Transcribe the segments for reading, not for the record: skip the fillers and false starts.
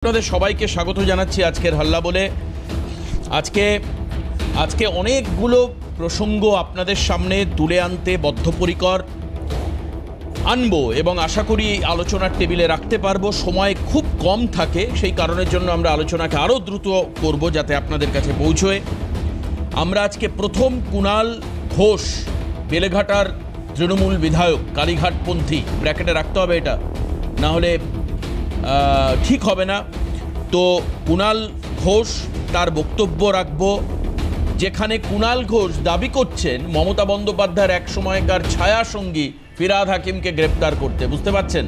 আপনাদের সবাইকে স্বাগত জানাচ্ছি আজকের হাল্লা বলে। আজকে অনেকগুলো প্রসঙ্গ আপনাদের সামনে তুলে আনতে বদ্ধপরিকর আনবো এবং আশা করি আলোচনার টেবিলে রাখতে পারবো। সময় খুব কম থাকে, সেই কারণের জন্য আমরা আলোচনাকে আরও দ্রুত করব যাতে আপনাদের কাছে পৌঁছয়। আমরা আজকে প্রথম কুণাল ঘোষ, বেলেঘাটার তৃণমূল বিধায়ক, কালীঘাটপন্থী, ব্র্যাকেটে রাখতে হবে এটা, না হলে ঠিক হবে না। তো কুণাল ঘোষ তার বক্তব্য রাখবো, যেখানে কুণাল ঘোষ দাবি করছেন মমতা বন্দ্যোপাধ্যায়ের এক সময়কার ছায়া সঙ্গী ফিরহাদ হাকিমকে গ্রেপ্তার করতে। বুঝতে পারছেন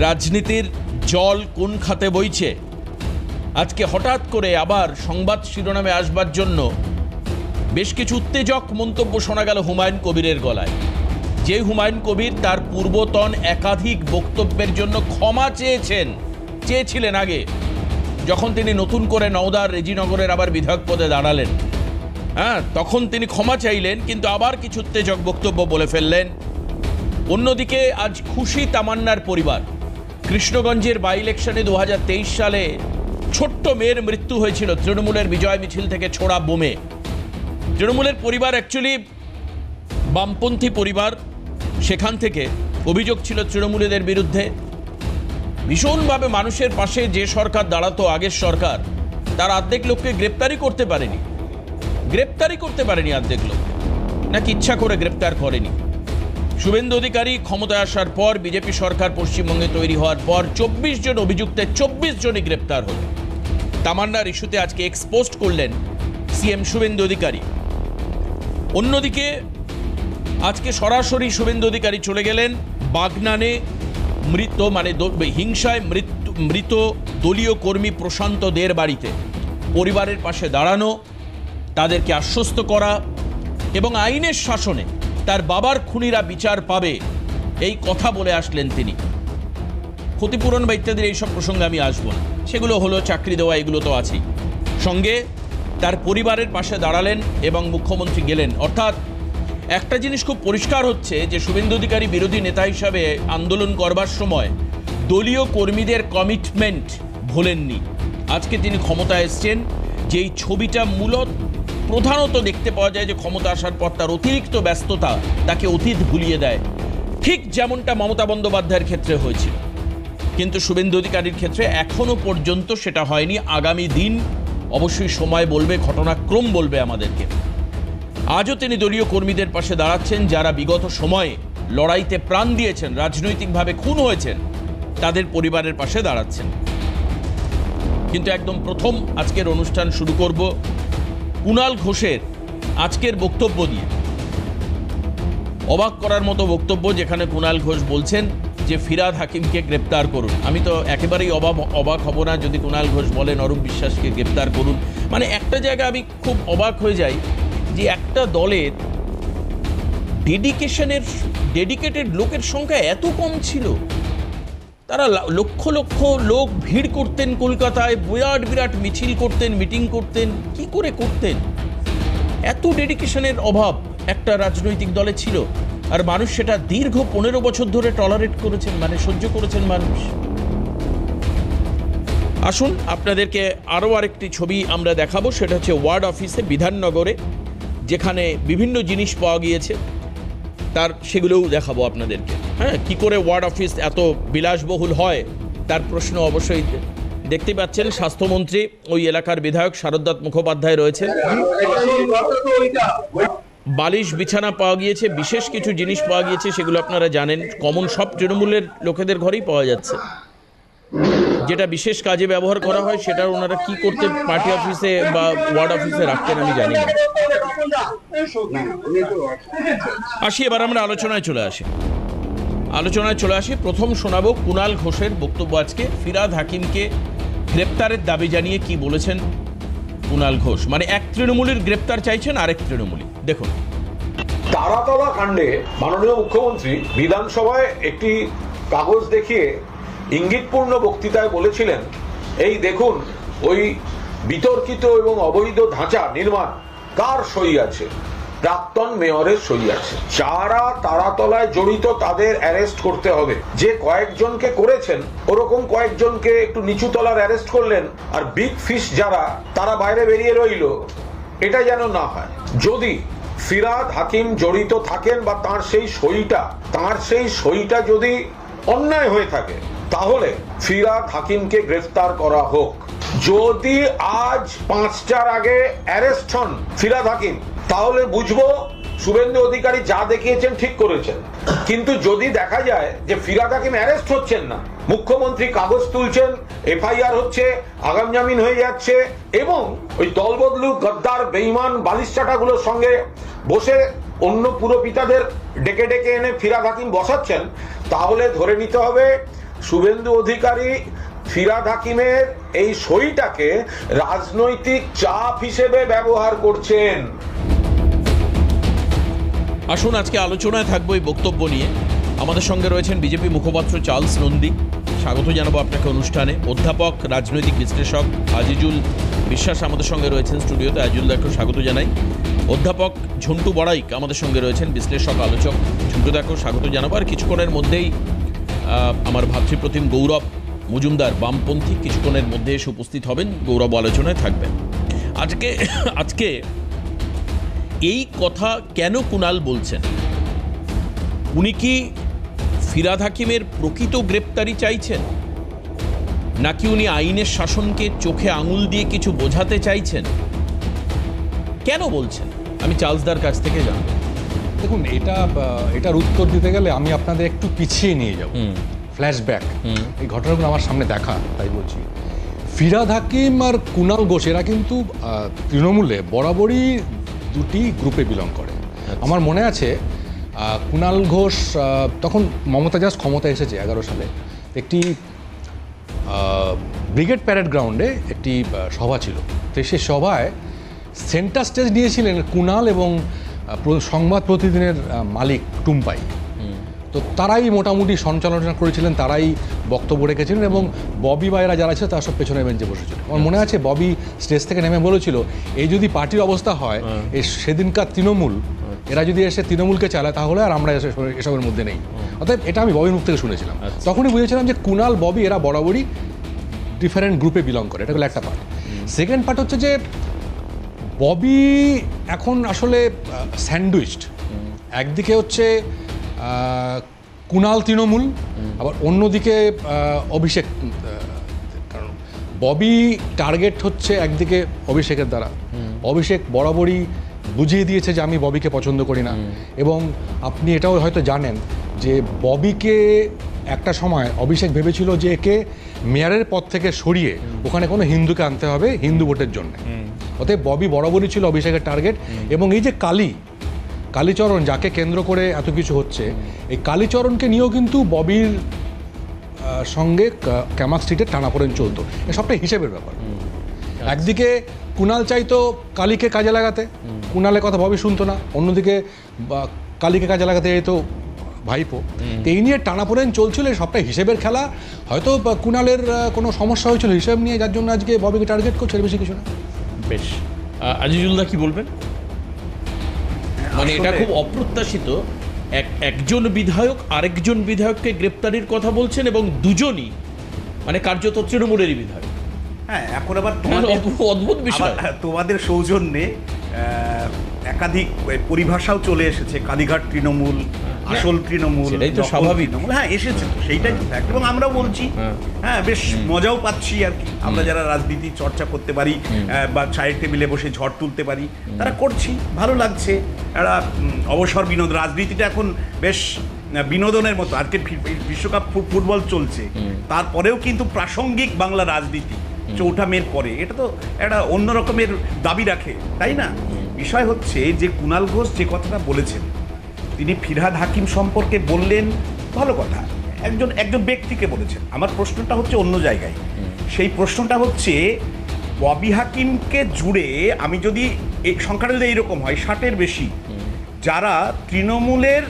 রাজনীতির জল কোন খাতে বইছে। আজকে হঠাৎ করে আবার সংবাদ শিরোনামে আসবার জন্য বেশ কিছু উত্তেজক মন্তব্য শোনা গেল হুমায়ুন কবিরের গলায়। যে হুমায়ুন কবির তার পূর্বতন একাধিক বক্তব্যের জন্য ক্ষমা চেয়েছিলেন আগে, যখন তিনি নতুন করে নওদার রেজিনগরের আবার বিধায়ক পদে দাঁড়ালেন। তখন তিনি ক্ষমা চাইলেন, কিন্তু আবার কিছু উত্তেজক বক্তব্য বলে ফেললেন। অন্যদিকে আজ খুশি তামান্নার পরিবার। কৃষ্ণগঞ্জের বাই ইলেকশনে 2023 সালে ছোট্ট মেয়ের মৃত্যু হয়েছিল তৃণমূলের বিজয় মিছিল থেকে ছোড়া বোমে। তৃণমূলের পরিবার অ্যাকচুয়ালি বামপন্থী পরিবার, সেখান থেকে অভিযোগ ছিল তৃণমূলীদের বিরুদ্ধে। ভীষণভাবে মানুষের পাশে যে সরকার দাঁড়াতো, আগের সরকার, তার অর্ধেক লোককে গ্রেপ্তারই করতে পারেনি অর্ধেক লোক, নাকি ইচ্ছা করে গ্রেপ্তার করেনি। শুভেন্দু অধিকারী ক্ষমতায় আসার পর, বিজেপি সরকার পশ্চিমবঙ্গে তৈরি হওয়ার পর 24 জন অভিযুক্তের 24 জনই গ্রেপ্তার হল। তামান্নার ইস্যুতে আজকে এক্সপোজড করলেন সিএম শুভেন্দু অধিকারী। অন্যদিকে আজকে সরাসরি শুভেন্দু অধিকারী চলে গেলেন বাগনানে হিংসায় মৃত দলীয় কর্মী প্রশান্ত দের বাড়িতে। পরিবারের পাশে দাঁড়ানো, তাদেরকে আশ্বস্ত করা এবং আইনের শাসনে তার বাবার খুনিরা বিচার পাবে, এই কথা বলে আসলেন তিনি। ক্ষতিপূরণ বা ইত্যাদির এইসব প্রসঙ্গে আমি আসবো না, সেগুলো হলো চাকরি দেওয়া, এগুলো তো আছেই। সঙ্গে তার পরিবারের পাশে দাঁড়ালেন এবং মুখ্যমন্ত্রী গেলেন। অর্থাৎ একটা জিনিস খুব পরিষ্কার হচ্ছে যে শুভেন্দু অধিকারী বিরোধী নেতা হিসাবে আন্দোলন করবার সময় দলীয় কর্মীদের কমিটমেন্ট ভোলেননি। আজকে তিনি ক্ষমতায় এসছেন, যেই ছবিটা প্রধানত দেখতে পাওয়া যায় যে ক্ষমতা আসার পর তার অতিরিক্ত ব্যস্ততা তাকে অতীত ভুলিয়ে দেয়, ঠিক যেমনটা মমতা বন্দ্যোপাধ্যায়ের ক্ষেত্রে হয়েছিল। কিন্তু শুভেন্দু অধিকারীর ক্ষেত্রে এখনো পর্যন্ত সেটা হয়নি। আগামী দিন অবশ্যই সময় বলবে, ঘটনাক্রম বলবে আমাদেরকে। আজও তিনি দলীয় কর্মীদের পাশে দাঁড়াচ্ছেন, যারা বিগত সময়ে লড়াইতে প্রাণ দিয়েছেন, রাজনৈতিকভাবে খুন হয়েছেন, তাদের পরিবারের পাশে দাঁড়াচ্ছেন। কিন্তু একদম প্রথম আজকের অনুষ্ঠান শুরু করব কুণাল ঘোষের আজকের বক্তব্য দিয়ে। অবাক করার মতো বক্তব্য, যেখানে কুণাল ঘোষ বলছেন যে ফিরহাদ হাকিমকে গ্রেপ্তার করুন। আমি তো একেবারেই অবাক হব না যদি কুণাল ঘোষ বলেন অরূপ বিশ্বাসকে গ্রেপ্তার করুন। মানে একটা জায়গায় আমি খুব অবাক হয়ে যাই যে একটা দলের ডেডিকেটেড লোকের সংখ্যা এত কম ছিল। তারা লক্ষ লক্ষ লোক ভিড় করতেন কলকাতায়, বিরাট মিছিল করতেন, মিটিং করতেন। কি করে করতেন? এত ডেডিকেশনের অভাব একটা রাজনৈতিক দলে ছিল, আর মানুষ সেটা দীর্ঘ 15 বছর ধরে টলারেট করেছেন, মানে সহ্য করেছেন মানুষ। আসুন আপনাদেরকে আরও আরেকটি ছবি আমরা দেখাবো, সেটা হচ্ছে ওয়ার্ড অফিসে বিধাননগরে, যেখানে বিভিন্ন জিনিস পাওয়া গিয়েছে, তার সেগুলোও দেখাবো আপনাদেরকে। কি করে ওয়ার্ড অফিস এত বিলাসবহুল হয় তার প্রশ্ন অবশ্যই দেখতে পাচ্ছেন। স্বাস্থ্যমন্ত্রী, ওই এলাকার বিধায়ক শারদাত মুখোপাধ্যায় রয়েছেন। বালিশ বিছানা পাওয়া গিয়েছে, বিশেষ কিছু জিনিস পাওয়া গিয়েছে, সেগুলো আপনারা জানেন, কমন সব তৃণমূলের লোকেদের ঘরেই পাওয়া যাচ্ছে। যেটা বিশেষ কাজে ব্যবহার করা হয় সেটা ওনারা কি করতে পার্টি অফিসে বা ওয়ার্ড অফিসে রাখতেন আমি জানি না। এবার আমরা আলোচনায় চলে আসি। প্রথম শোনাবো কুণাল ঘোষের বক্তব্য। আজকে ফিরহাদ হাকিমকে গ্রেপ্তারের দাবি জানিয়ে কি বলেছেন কুণাল ঘোষ। মানে এক তৃণমূলীর গ্রেপ্তার চাইছেন আরেক তৃণমূলী। দেখুন, তারাতলা কাণ্ডে মাননীয় মুখ্যমন্ত্রী বিধানসভায় একটি কাগজ দেখিয়ে ইঙ্গিতপূর্ণ বক্তৃতায় বলেছিলেন, এই দেখুন ওই বিতর্কিত এবং অবৈধ ধাঁচা নির্মাণ কার সই আছে। প্রাক্তন মেয়রের সই আছে। যারা তারাতলায় জড়িত তাদের অ্যারেস্ট করতে হবে। যে কয়েকজনকে করেছেন ওরকম কয়েকজনকে একটু নিচু তলার অ্যারেস্ট করলেন, আর বিগ ফিশ যারা তারা বাইরে বেরিয়ে রইল, এটা যেন না হয়। যদি ফিরহাদ হাকিম জড়িত থাকেন বা তার সেই সইটা যদি অন্যায় হয়ে থাকে, তাহলে ফিরহাদ হাকিমকে গ্রেফতার করা হোক। যদি আজ 5টার আগে অ্যারেস্ট হন ফিরহাদ হাকিম, তাহলে বুঝবো শুভেন্দু অধিকারী যা দেখিয়েছেন ঠিক করেছেন। কিন্তু যদি দেখা যায় যে ফিরহাদ হাকিম অ্যারেস্ট হচ্ছেন না, মুখ্যমন্ত্রী কাগজ তুলছেন, এফআইআর হচ্ছে, আগাম জামিন হয়ে যাচ্ছে, এবং ওই দলবদলু গদ্দার বেঈমান বালিশচাটাগুলোর সঙ্গে বসে অন্য পুরপিতাদের ডেকে ডেকে এনে ফিরহাদ হাকিম বসাচ্ছেন, তাহলে ধরে নিতে হবে শুভেন্দু অধিকারী ফিরহাদ হাকিমের এই সইটাকে রাজনৈতিক চাপ হিসেবে ব্যবহার করছেন। আসুন আজকে আলোচনায় থাকবো এই বক্তব্য নিয়ে। আমাদের সঙ্গে রয়েছেন বিজেপি মুখপাত্র চার্লস নন্দী, স্বাগত জানাবো আপনাকে অনুষ্ঠানে। অধ্যাপক রাজনৈতিক বিশ্লেষক আজিজুল বিশ্বাস আমাদের সঙ্গে রয়েছেন স্টুডিওতে। আজিজুলদাকে স্বাগত জানাই। অধ্যাপক ঝন্টু বড়াইক আমাদের সঙ্গে রয়েছেন, বিশ্লেষক আলোচক। ঝন্টুদাকেও স্বাগত জানাবো। আর কিছুক্ষণের মধ্যেই আমার ভাতৃপ্রতিম গৌরব মজুমদার, বামপন্থী, কিছুক্ষণের মধ্যে এসে উপস্থিত হবেন, গৌরব আলোচনায় থাকবেন। আজকে এই কথা কেন কুণাল বলছেন? উনি কি ফিরহাদ হাকিমের প্রকৃত গ্রেপ্তারি চাইছেন, নাকি উনি আইনের শাসনকে চোখে আঙুল দিয়ে কিছু বোঝাতে চাইছেন? কেন বলছেন? আমি চার্লসদার কাছ থেকে জানবো। দেখুন, এটার উত্তর দিতে গেলে আমি আপনাদের একটু পিছিয়ে নিয়ে যাব, ফ্ল্যাশব্যাক। এই ঘটনাগুলো আমার সামনে দেখা, তাই বলছি। ফিরহাদ হাকিম আর কুণাল ঘোষ এরা কিন্তু তৃণমূলে বরাবরই দুটি গ্রুপে বিলং করে। আমার মনে আছে কুণাল ঘোষ তখন মমতা জাস্ট ক্ষমতা এসেছে 11 সালে, একটি ব্রিগেড প্যারেড গ্রাউন্ডে একটি সভা ছিল। তো সেই সভায় সেন্টার স্টেজ নিয়েছিলেন কুণাল এবং সংবাদ প্রতিদিনের মালিক টুম্পাই। তো তারাই মোটামুটি সঞ্চালনা করেছিলেন, তারাই বক্তব্য রেখেছিলেন, এবং ববি বাইরা যারা ছিল তারা সব পেছনে বেঞ্চে বসেছিল। আমার মনে আছে ববি স্টেজ থেকে নেমে বলেছিল, এই যদি পার্টির অবস্থা হয়, এই সেদিনকার তৃণমূল এরা যদি এসে তৃণমূলকে চালায়, তাহলে আর আমরা এসবের মধ্যে নেই। অর্থাৎ এটা আমি ববির মুখ থেকে শুনেছিলাম। তখনই বুঝেছিলাম যে কুণাল ববি এরা বরাবরই ডিফারেন্ট গ্রুপে বিলং করে। এটা হলো একটা পার্ট। সেকেন্ড পার্ট হচ্ছে যে ববি এখন আসলে স্যান্ডউইচড। একদিকে হচ্ছে কুণাল তৃণমূল, আবার অন্যদিকে অভিষেক। কারণ ববি টার্গেট হচ্ছে একদিকে অভিষেকের দ্বারা। অভিষেক বরাবরই বুঝিয়ে দিয়েছে যে আমি ববিকে পছন্দ করি না, এবং আপনি এটাও হয়তো জানেন যে ববিকে একটা সময় অভিষেক ভেবেছিল যে একে মেয়রের পদ থেকে সরিয়ে ওখানে কোনো হিন্দুকে আনতে হবে হিন্দু ভোটের জন্য। অতএব ববি বরাবরই ছিল অভিষেকের টার্গেট। এবং এই যে কালীচরণ যাকে কেন্দ্র করে এত কিছু হচ্ছে, এই কালীচরণকে নিয়েও কিন্তু ববির সঙ্গে ক্যামাক স্ট্রিটে টানাপোড়েন চলতো। এ সবটাই হিসেবের ব্যাপার। একদিকে কুণাল চাইতো কালীকে কাজে লাগাতে, কুণালের কথা ববি শুনতো না। অন্যদিকে কালীকে কাজে লাগাতে যেত ভাইপো। এই নিয়ে টানাপোড়েন চলছিল, সবটাই হিসেবের খেলা। হয়তো কুণালের কোনো সমস্যা হয়েছিল হিসেব নিয়ে, যার জন্য আজকে ববিকে টার্গেট করছে, বেশি কিছু না। বেশ, আজিজুলদা কি বলবেন? মানে এটা খুব অপ্রত্যাশিত, একজন বিধায়ক আরেকজন বিধায়ককে গ্রেপ্তারির কথা বলছেন, এবং দুজনই মানে কার্যত তৃণমূলেরই বিধায়ক। হ্যাঁ, এখন আবার অদ্ভুত বিষয়। তোমাদের সৌজন্যে একাধিক পরিভাষাও চলে এসেছে, কালীঘাট তৃণমূল, আসল তৃণমূল, সেটাই তো স্বাভাবিক। হ্যাঁ, এসেছে তো, সেইটাই তো ফ্যাক্ট। এবং আমরাও বলছি, হ্যাঁ, বেশ মজাও পাচ্ছি আর কি। আমরা যারা রাজনীতি চর্চা করতে পারি বা চায়ের টেবিলে বসে ঝড় তুলতে পারি, তারা করছি, ভালো লাগছে। একটা অবসর বিনোদন, রাজনীতিটা এখন বেশ বিনোদনের মতো। আজকে বিশ্বকাপ ফুটবল চলছে, তারপরেও কিন্তু প্রাসঙ্গিক বাংলা রাজনীতি 4 মের পরে, এটা তো একটা অন্য রকমের দাবি রাখে, তাই না? বিষয় হচ্ছে যে কুণাল ঘোষ যে কথাটা বলেছেন, তিনি ফিরহাদ হাকিম সম্পর্কে বললেন, ভালো কথা, একজন ব্যক্তিকে বলেছেন। আমার প্রশ্নটা হচ্ছে অন্য জায়গায়। সেই প্রশ্নটা হচ্ছে ববি হাকিমকে জুড়ে আমি যদি এই সংখ্যাটা যদি এইরকম হয় 60-এর বেশি, যারা তৃণমূলের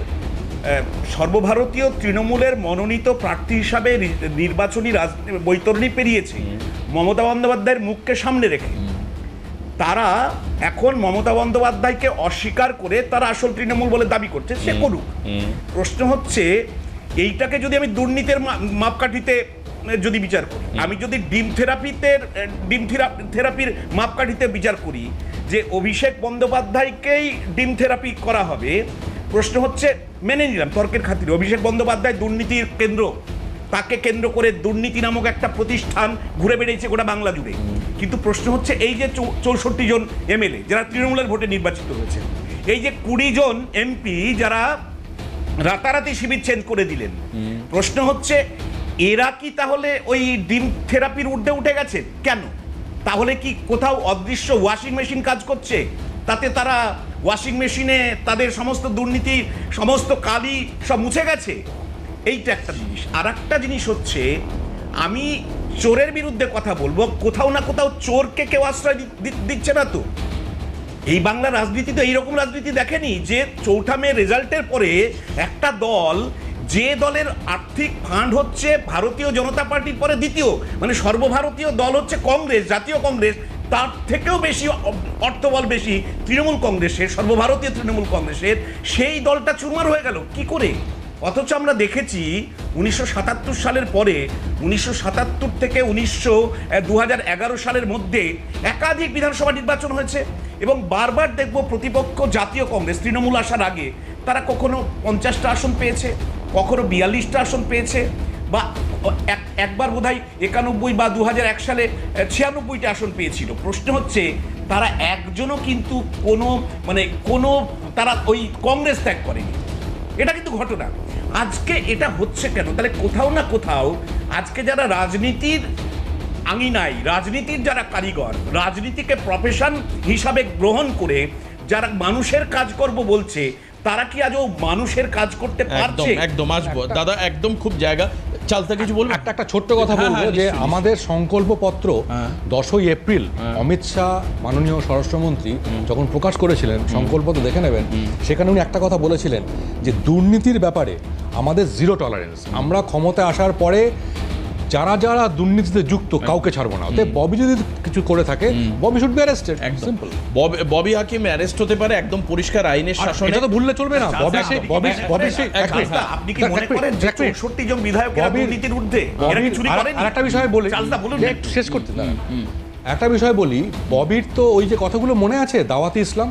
সর্বভারতীয় তৃণমূলের মনোনীত প্রার্থী হিসাবে নির্বাচনী বৈতরণী পেরিয়েছে মমতা বন্দ্যোপাধ্যায়ের মুখকে সামনে রেখে, তারা এখন মমতা বন্দ্যোপাধ্যায়কে অস্বীকার করে তারা আসল তৃণমূল বলে দাবি করছে, সে করুক। প্রশ্ন হচ্ছে এইটাকে যদি আমি দুর্নীতির মাপকাঠিতে যদি বিচার করি, আমি যদি ডিম থেরাপির মাপকাঠিতে বিচার করি যে অভিষেক বন্দ্যোপাধ্যায়কেই ডিম থেরাপি করা হবে, প্রশ্ন হচ্ছে মেনে নিলাম তর্কের খাতিরে অভিষেক বন্দ্যোপাধ্যায় দুর্নীতির কেন্দ্র, তাকে কেন্দ্র করে দুর্নীতি নামক একটা প্রতিষ্ঠান ঘুরে বেড়েছে গোটা বাংলা জুড়ে। কিন্তু প্রশ্ন হচ্ছে এই যে 64 জন এমএলএ যারা তৃণমূলের ভোটে নির্বাচিত হয়েছে, এই যে 20 জন এমপি যারা রাতারাতি শিবির চেঞ্জ করে দিলেন, প্রশ্ন হচ্ছে এরা কি তাহলে ওই ডিম থেরাপির ঊর্ধ্বে উঠে গেছে কেন? তাহলে কি কোথাও অদৃশ্য ওয়াশিং মেশিন কাজ করছে, তাতে তারা ওয়াশিং মেশিনে তাদের সমস্ত দুর্নীতি সমস্ত কালি সব মুছে গেছে? এইটা একটা জিনিস। আর একটা জিনিস হচ্ছে আমি চোরের বিরুদ্ধে কথা বলবো, কোথাও না কোথাও চোরকে কেউ আশ্রয় দিচ্ছে না তো। এই বাংলা রাজনীতি তো এইরকম রাজনীতি দেখেনি যে 4 মে রেজাল্টের পরে একটা দল, যে দলের আর্থিক ফান্ড হচ্ছে ভারতীয় জনতা পার্টির পরে দ্বিতীয়, মানে সর্বভারতীয় দল হচ্ছে কংগ্রেস, জাতীয় কংগ্রেস, তার থেকেও বেশি অর্থবল বেশি তৃণমূল কংগ্রেসের, সর্বভারতীয় তৃণমূল কংগ্রেসের, সেই দলটা চুরমার হয়ে গেল কি করে? অথচ আমরা দেখেছি 1977 সালের পরে 1977 থেকে 2011 সালের মধ্যে একাধিক বিধানসভা নির্বাচন হয়েছে এবং বারবার দেখব প্রতিপক্ষ জাতীয় কংগ্রেস, তৃণমূল আসার আগে তারা কখনো 50টা আসন পেয়েছে, কখনো 42টা আসন পেয়েছে, বা একবার বোধহয় 91 বা 2001 সালে 96টা আসন পেয়েছিল। প্রশ্ন হচ্ছে তারা একজনও কিন্তু কোনো তারা ওই কংগ্রেস ত্যাগ করেনি। এটা কিন্তু ঘটনা। আজকে এটা হচ্ছে কেন? তাহলে কোথাও না কোথাও আজকে যারা রাজনীতির আঙিনায়, রাজনীতির যারা কারিগর, রাজনীতিকে প্রফেশন হিসাবে গ্রহণ করে যারা মানুষের কাজ করব বলছে, তারা কি আজও মানুষের কাজ করতে পারছে? একদম আসবো দাদা, একদম খুব জায়গা চালতা কিছু বলবো। একটা ছোট্ট কথা বলবো যে আমাদের সংকল্পপত্র 10ই এপ্রিল অমিত শাহ মাননীয় স্বরাষ্ট্রমন্ত্রী যখন প্রকাশ করেছিলেন, সংকল্পত্র দেখে নেবেন, সেখানে উনি একটা কথা বলেছিলেন যে দুর্নীতির ব্যাপারে আমাদের 0 টলারেন্স। আমরা ক্ষমতায় আসার পরে যারা যারা দুর্নীতিতে যুক্ত কাউকে ছাড়বো না। অতএব ববি যদি কিছু করে থাকে, Bobby should be arrested, simple. Bobby Hakim arrest হতে পারে, একদম পরিষ্কার আইনের শাসনে। এটা তো ভুললে চলবে না। আপনি কি মনে করেন যে 64 জন বিধায়কেরা দুর্নীতির ঊর্ধ্বে? এরা কি চুরি করেনি? আরেকটা বিষয় বলি, শেষ করতে দাও। একটা বিষয় বলি, ববির তো ওই যে কথাগুলো মনে আছে, দাওয়াতে ইসলাম,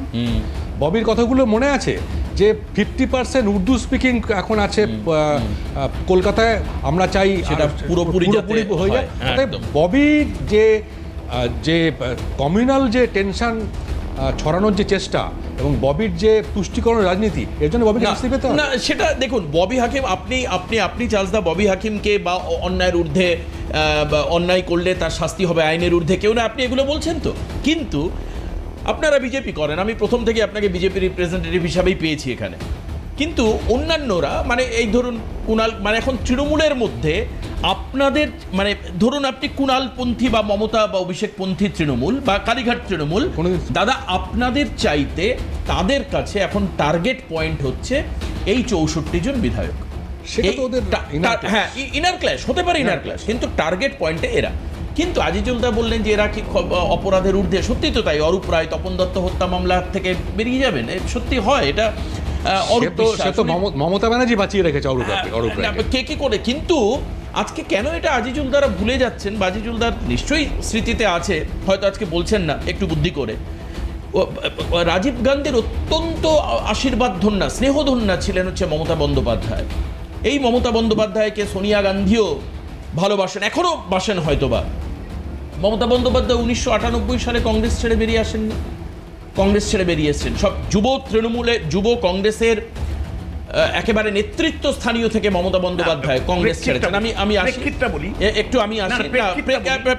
ববির কথাগুলো মনে আছে যে 50% উর্দু স্পিকিং এখন আছে কলকাতায়, আমরা চাই সেটা পুরোপুরি হয়ে যায়। ববির যে কমিউনাল যে টেনশন ছড়ানোর যে চেষ্টা এবং ববির যে তুষ্টিকরণ রাজনীতি, এর জন্য ববিকে শাস্তি পেতে হবে না। সেটা দেখুন, ববি হাকিম, আপনি চার্লসদা ববি হাকিমকে বা অন্যায়ের ঊর্ধ্বে, অন্যায় করলে তার শাস্তি হবে আইনের ঊর্ধ্বে কেউ না, আপনি এগুলো বলছেন তো। কিন্তু আপনারা বিজেপি করেন, আমি প্রথম থেকে আপনাকে বিজেপি রিপ্রেজেন্টেটিভ হিসাবেই পেয়েছি এখানে। কিন্তু অন্যান্যরা, মানে এই ধরুন কুণাল, মানে এখন তৃণমূলের মধ্যে আপনাদের, মানে ধরুন আপনি কুণালপন্থী বা মমতা বা অভিষেকপন্থী তৃণমূল বা কালীঘাট তৃণমূল, দাদা আপনাদের চাইতে তাদের কাছে এখন টার্গেট পয়েন্ট হচ্ছে এই 64 জন বিধায়ক। হ্যাঁ, ইনার ক্ল্যাশ হতে পারে, ইনার ক্ল্যাশ, কিন্তু টার্গেট পয়েন্টে এরা। কিন্তু আজিজুলদা বললেন যে এরা কি অপরাধের ঊর্ধ্বে? সত্যি তো তাই। অরূপ রায়, তপন দত্ত হত্যা মামলা থেকে বেরিয়ে যাবেন, সত্যি হয় এটা। মমতা ব্যানার্জি বাঁচিয়ে রেখেছে অরূপ কে কি করে। কিন্তু আজকে কেন এটা আজিজুলদারা ভুলে যাচ্ছেন? বা আজিজুলদার নিশ্চয়ই স্মৃতিতে আছে, হয়তো আজকে বলছেন না, একটু বুদ্ধি করে। রাজীব গান্ধীর অত্যন্ত আশীর্বাদ ধন্যা, স্নেহধন্যা ছিলেন হচ্ছে মমতা বন্দ্যোপাধ্যায়। এই মমতা বন্দ্যোপাধ্যায়কে সোনিয়া গান্ধীও ভালোবাসেন, এখনও বাসেন হয়তোবা। মমতা বন্দ্যোপাধ্যায় 1998 সালে কংগ্রেস ছেড়ে বেরিয়ে আসেননি, কংগ্রেস ছেড়ে বেরিয়ে এসছেন। সব যুব কংগ্রেসের একেবারে নেতৃত্ব স্থানীয় থেকে মমতা বন্দ্যোপাধ্যায় কংগ্রেস ছেড়েছেন। আমি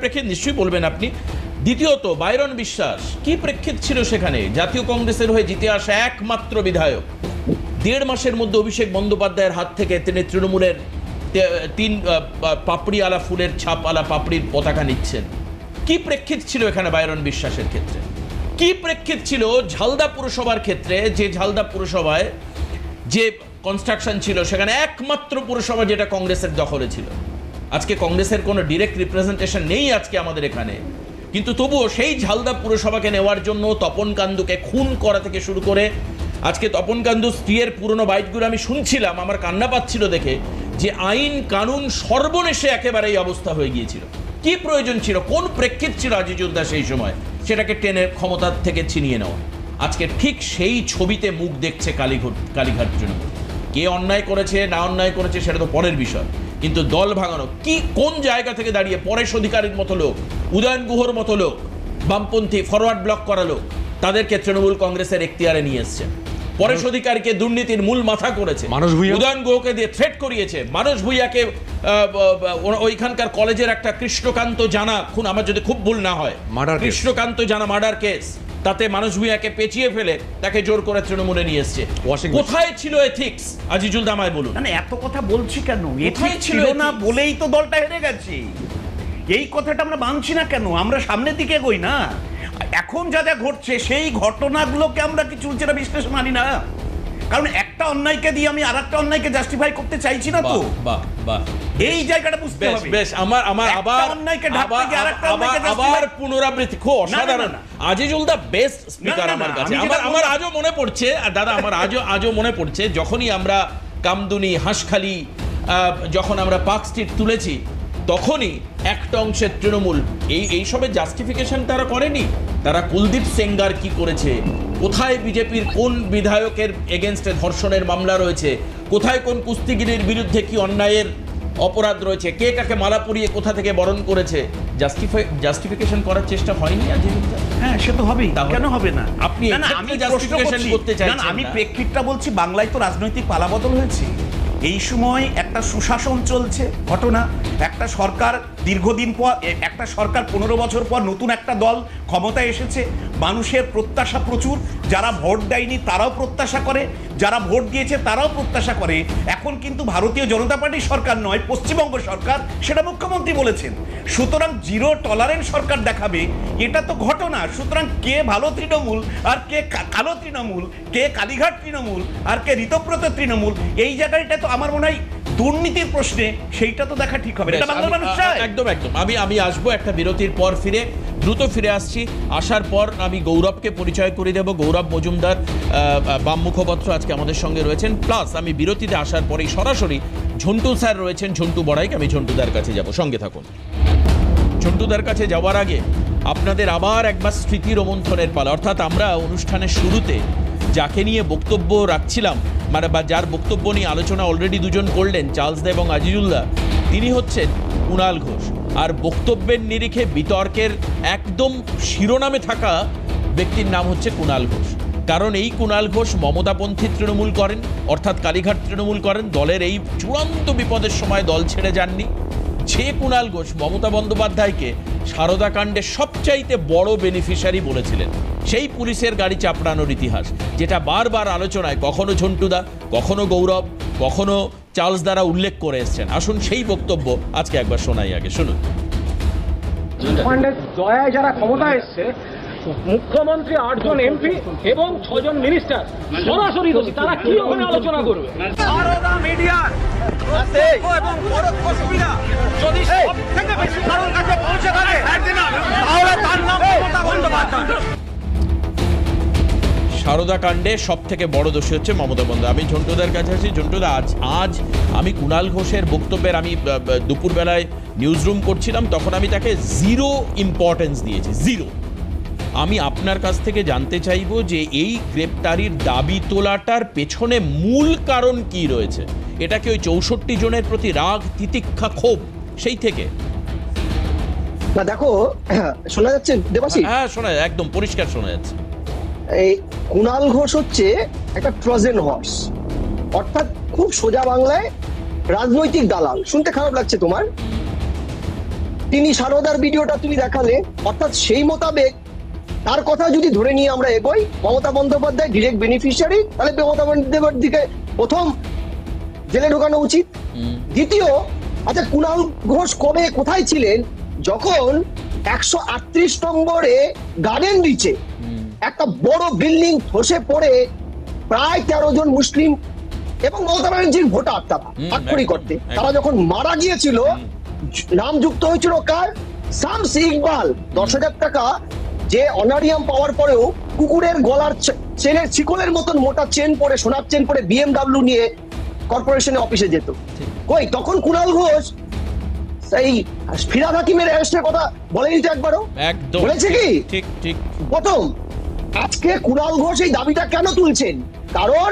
প্রেক্ষিত নিশ্চয়ই বলবেন আপনি। দ্বিতীয়ত, বাইরন বিশ্বাস, কি প্রেক্ষিত ছিল সেখানে? জাতীয় কংগ্রেসের হয়ে জিতে আসা একমাত্র বিধায়ক, 1.5 মাসের মধ্যে অভিষেক বন্দ্যোপাধ্যায়ের হাত থেকে তিনি তৃণমূলের 3 পাপড়ি আলা ফুলের ছাপ আলা পাপড়ির পতাকা নিচ্ছেন। কি প্রেক্ষিত ছিল এখানে বাইরন বিশ্বাসের ক্ষেত্রে? কি প্রেক্ষিত ছিল ঝালদা পুরসভার ক্ষেত্রে? যে ঝালদা পুরসভায় যে কনস্ট্রাকশন ছিল, সেখানে একমাত্র পুরসভা যেটা কংগ্রেসের দখলে ছিল। আজকে কংগ্রেসের কোনো ডিরেক্ট রিপ্রেজেন্টেশন নেই আজকে আমাদের এখানে। কিন্তু তবুও সেই ঝালদা পুরসভাকে নেওয়ার জন্য তপন কান্দুকে খুন করা থেকে শুরু করে আজকে তপন কান্দু স্ত্রীর পুরনো বাইটগুলো আমি শুনছিলাম, আমার কান্না পাচ্ছিল দেখে, যে আইন কানুন সর্বনেশে একেবারে এই অবস্থা হয়ে গিয়েছিল। কি প্রয়োজন ছিল, কোন প্রেক্ষিত ছিল আজিজুদ্দা সেই সময় সেটাকে টেনে ক্ষমতার থেকে ছিনিয়ে নেওয়া? আজকে ঠিক সেই ছবিতে মুখ দেখছে কালীঘাট তৃণমূল। কে অন্যায় করেছে না অন্যায় করেছে সেটা তো পরের বিষয়, কিন্তু দল ভাঙানো কি কোন জায়গা থেকে দাঁড়িয়ে পরেশ অধিকারীর মতো লোক, উদয়ন গুহর মতো লোক, বামপন্থী ফরওয়ার্ড ব্লক করা লোক, তাদেরকে তৃণমূল কংগ্রেসের এখতিয়ারে নিয়ে এসছে। পরেশ অধিকারীকে দুর্নীতির মূল মাথা করেছে, মানস ভূঁইয়া উদয়ন গুহকে দিয়ে থ্রেট করিয়েছে, মানস ভূঁইয়াকে ওইখানকার কলেজের একটা কৃষ্ণকান্ত জানা খুন, আমার যদি খুব ভুল না হয়, কৃষ্ণকান্ত জানা মার্ডার কেস, তাতে মানস ভূঁইয়াকে পেঁচিয়ে ফেলে তাকে জোর করে তৃণমূলে নিয়ে এসছে। কোথায় ছিল এথিক্স আজিজুল দামায় বলুন? না এত কথা বলছি কেন? কোথায় ছিল ছিল না ethics? বলেই তো দলটা হেরে গেছে। এই কথাটা আমরা মানছি না কেন? আমরা সামনের দিকে এগোই না। এখন যা যা ঘটছে সেই ঘটনাগুলোকে আমরা কি চুলচেরা বিশ্লেষণ মানি না? কারণ একটা অন্যায়কে দিয়ে আমি আরেকটা অন্যায়কে জাস্টিফাই করতে চাইছি না তো। বাহ বাহ, এই জায়গাটা বুঝতে বেশ হবে। বেশ, আমার একটা অন্যায়কে ঢাকতে গিয়ে আরেকটা অন্যায়কে আবার পুনরাবৃত্তি খুব অসাধারণ। না। আজিজুল দা বেস্ট স্পিকার আমার কাছে। আমার আজও মনে পড়ছে, আর দাদা আমার আজও মনে পড়ছে, যখনই আমরা কামদুনি, হাঁসখালি, যখন আমরা পার্ক স্ট্রিট তুলেছি, তখনই একটা অংশের তৃণমূল এইসবের জাস্টিফিকেশন তারা করেনি। তারা কুলদীপ সেঙ্গার কি করেছে, কোথায় বিজেপির কোন বিধায়কের এগেনস্টে ধর্ষণের মামলা রয়েছে, কোথায় কোন কুস্তিগিরির বিরুদ্ধে কি অন্যায়ের অপরাধ রয়েছে, কে কাকে মালা পরিয়ে কোথা থেকে বরণ করেছে, জাস্টিফিকেশন করার চেষ্টা হয়নি আজিজুল দা? হ্যাঁ সে তো হবেই, কেন হবে না? আপনি আমি জাস্টিফিকেশন করতে চাইছেন? আমি প্রেক্ষিতটা বলছি, বাংলায় তো রাজনৈতিক পালাবদল হয়েছে। এই সময় একটা সুশাসন চলছে ঘটনা, একটা সরকার দীর্ঘদিন পর, একটা সরকার 15 বছর পর নতুন একটা দল ক্ষমতায় এসেছে, মানুষের প্রত্যাশা প্রচুর, যারা ভোট দেয়নি তারাও প্রত্যাশা করে, যারা ভোট দিয়েছে তারাও প্রত্যাশা করে। এখন কিন্তু ভারতীয় জনতা পার্টির সরকার নয়, পশ্চিমবঙ্গ সরকার, সেটা মুখ্যমন্ত্রী বলেছেন। সুতরাং জিরো টলারেন্স সরকার দেখাবে, এটা তো ঘটনা। সুতরাং কে ভালো তৃণমূল আর কে কালো তৃণমূল, কে কালীঘাট তৃণমূল আর কে ঋতব্রত তৃণমূল, এই জায়গাটা তো আমার মনে হয় দুর্নীতির প্রশ্নে সেইটা তো দেখা ঠিক হবে। এটা বাংলার মানুষ চায়। একদম একদম। আমি আসবো একটা বিরতির পর, দ্রুত ফিরে আসছি। আসার পর আমি গৌরবকে পরিচয় করে দেব। গৌরব মজুমদার, বাম মুখপাত্র, আজকে আমাদের সঙ্গে রয়েছেন। প্লাস আমি বিরতিতে আসার পরেই সরাসরি ঝন্টু স্যার রয়েছেন, ঝন্টু বড়াইক, আমি ঝন্টুদার কাছে যাব, সঙ্গে থাকুন। ঝন্টুদার কাছে যাওয়ার আগে আপনাদের আবার একবার স্মৃতি রোমন্থনের পালা। অর্থাৎ আমরা অনুষ্ঠানের শুরুতে যাকে নিয়ে বক্তব্য রাখছিলাম, মানে বা যার বক্তব্য নিয়ে আলোচনা অলরেডি দুজন করলেন, চার্লস দা এবং আজিজুল্লাহ, তিনি হচ্ছেন কুণাল ঘোষ। আর বক্তব্যের নিরিখে বিতর্কের একদম শিরোনামে থাকা ব্যক্তির নাম হচ্ছে কুণাল ঘোষ। কারণ এই কুণাল ঘোষ মমতাপন্থী তৃণমূল করেন, অর্থাৎ কালীঘাট তৃণমূল করেন। দলের এই চূড়ান্ত বিপদের সময় দল ছেড়ে যাননি। যে কুণাল ঘোষ মমতা বন্দ্যোপাধ্যায়কে সারদা কাণ্ডের সবচাইতে বড় বেনিফিশিয়ারি বলেছিলেন, সেই পুলিশের গাড়ি চাপড়ানোর ইতিহাস, যেটা বারবার আলোচনায় কখনো ঝন্টুদা, কখনো গৌরব, কখনো চার্লস দ্বারা উল্লেখ করে এসছেন। আসুন সেই বক্তব্য আজকে একবার শোনাই। আগে শুনুন। দয়ায় যারা ক্ষমতা এসছে, মুখ্যমন্ত্রী, 8 জন এমপি এবং 6 জন মিনিস্টার সরাসরি দোষী, তারা কি ওখানে আলোচনা করবে? সারদা মিডিয়ার প্রত্যক্ষ এবং পরোক্ষ সুবিধা যদি সবথেকে বেশি কারোর কাছে পৌঁছে থাকে তাহলে তার নাম মমতা বন্দ্যোপাধ্যায়। সারদা কাণ্ডে সব থেকে বড় দোষী হচ্ছে মমতা বন্দ্যোপাধ্যায়। আমি ঝন্টুদার কাছে আছি। ঝন্টুদা, আজ আমি কুণাল ঘোষের বক্তব্যের, আমি দুপুরবেলায় নিউজ রুম করছিলাম, তখন আমি তাকে 0 ইম্পর্টেন্স দিয়েছি, 0। আমি আপনার কাছ থেকে জানতে চাইব যে এই গ্রেপ্তারির দাবি তোলাটার পেছনে মূল কারণ কি রয়েছে? এটা কি ওই 64 জনের প্রতি রাগ, তিতিক্ষা, ক্ষোভ সেই থেকে? না দেখো, শোনা যাচ্ছে দেবাশিস? হ্যাঁ শোনা যায়, একদম পরিষ্কার শোনা যাচ্ছে। এই কুণাল ঘোষ হচ্ছে একটা ট্রোজান হর্স, অর্থাৎ খুব সোজা বাংলায় রাজনৈতিক দালাল। শুনতে খারাপ লাগছে তোমার? তিনি সারদার ভিডিওটা তুমি দেখালে, অর্থাৎ সেই মোতাবেক তার কথা যদি ধরে নিয়ে আমরা এগোই, মমতা বন্দ্যোপাধ্যায় ডিরেক্ট বেনিফিশিয়ারি, তাহলে মমতা বন্দ্যোপাধ্যায়ের দিকে প্রথম জেলে ঢোকানো উচিত। দ্বিতীয়, আচ্ছা কুণাল ঘোষ কবে কোথায় ছিলেন যখন 138 নম্বরে গার্ডেন রিচে একটা বড় বিল্ডিং ধসে পড়ে প্রায় 13 জন মুসলিম এবং মমতা ব্যানার্জির ভোটার, তারা আক্ষরিক করতে, তারা যখন মারা গিয়েছিল, নাম যুক্ত হয়েছিল কার? শামস ইকবাল 10,000 টাকা যে অনারিয়াম পাওয়ার পরেও কুকুরের গলার চেনের শিকলের মতন মোটা চেন পরে, সোনার চেন পরে BMW নিয়ে কর্পোরেশনের অফিসে যেত। কই তখন কুণাল ঘোষ সেই ফিরহাদ হাকিমের অ্যারেস্টের কথা বলেনি তো একবারও? একদম বলেছে কি? ঠিক ঠিক। প্রথম আজকে কুণাল ঘোষ এই দাবিটা কেন তুলছেন? কারণ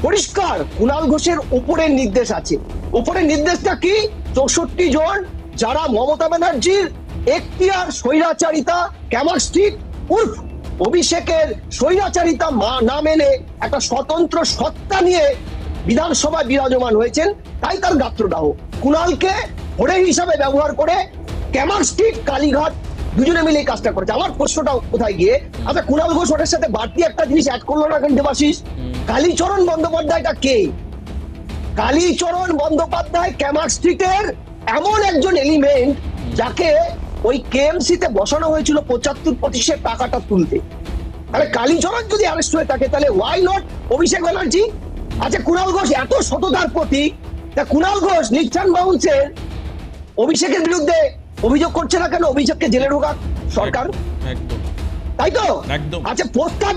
পরিষ্কার কুণাল ঘোষের উপরের নির্দেশ আছে। উপরের নির্দেশটা কি? 64 জন যারা মমতা ব্যানার্জির এখতিয়ার স্বৈরাচারিতা ক্যামারস্টিক উর্ফ অভিষেকের স্বৈরাচারিতা না মেনে একটা স্বতন্ত্র সত্তা নিয়ে বিধানসভায় বিরাজমান হয়েছেন, তাই তার গাত্রদাহ। কুণালকে হোড়ে হিসাবে ব্যবহার করে ক্যামারস্টিক কালীঘাট দুজনে মিলে এই কাজটা করেছে। আমার প্রশ্নটা কোথায় গিয়ে, আচ্ছা কুণাল ঘোষ ওটার সাথে বাড়তি একটা জিনিস অ্যাড করলো না কেন দেবাশিস? কালীচরণ বন্দ্যোপাধ্যায়টা কে? কালীচরণ বন্দ্যোপাধ্যায় ক্যামারস্ট্রিটের এমন একজন এলিমেন্ট যাকে ওই কেএমসি তে বসানো হয়েছিল 75% টাকাটা তুলতে। তাহলে কালীচরণ যদি অ্যারেস্ট হয়ে থাকে তাহলে ওয়াই নট অভিষেক ব্যানার্জি? আচ্ছা কুণাল ঘোষ এত সততার প্রতীক, তা কুণাল ঘোষ নিশ্চান বাউন্সের অভিষেকের বিরুদ্ধে অভিযোগ করছে না কেন? অভিষেককে জেলে ঢোকাক সরকার, একদম তাই তো? একদম। আচ্ছা পোস্তা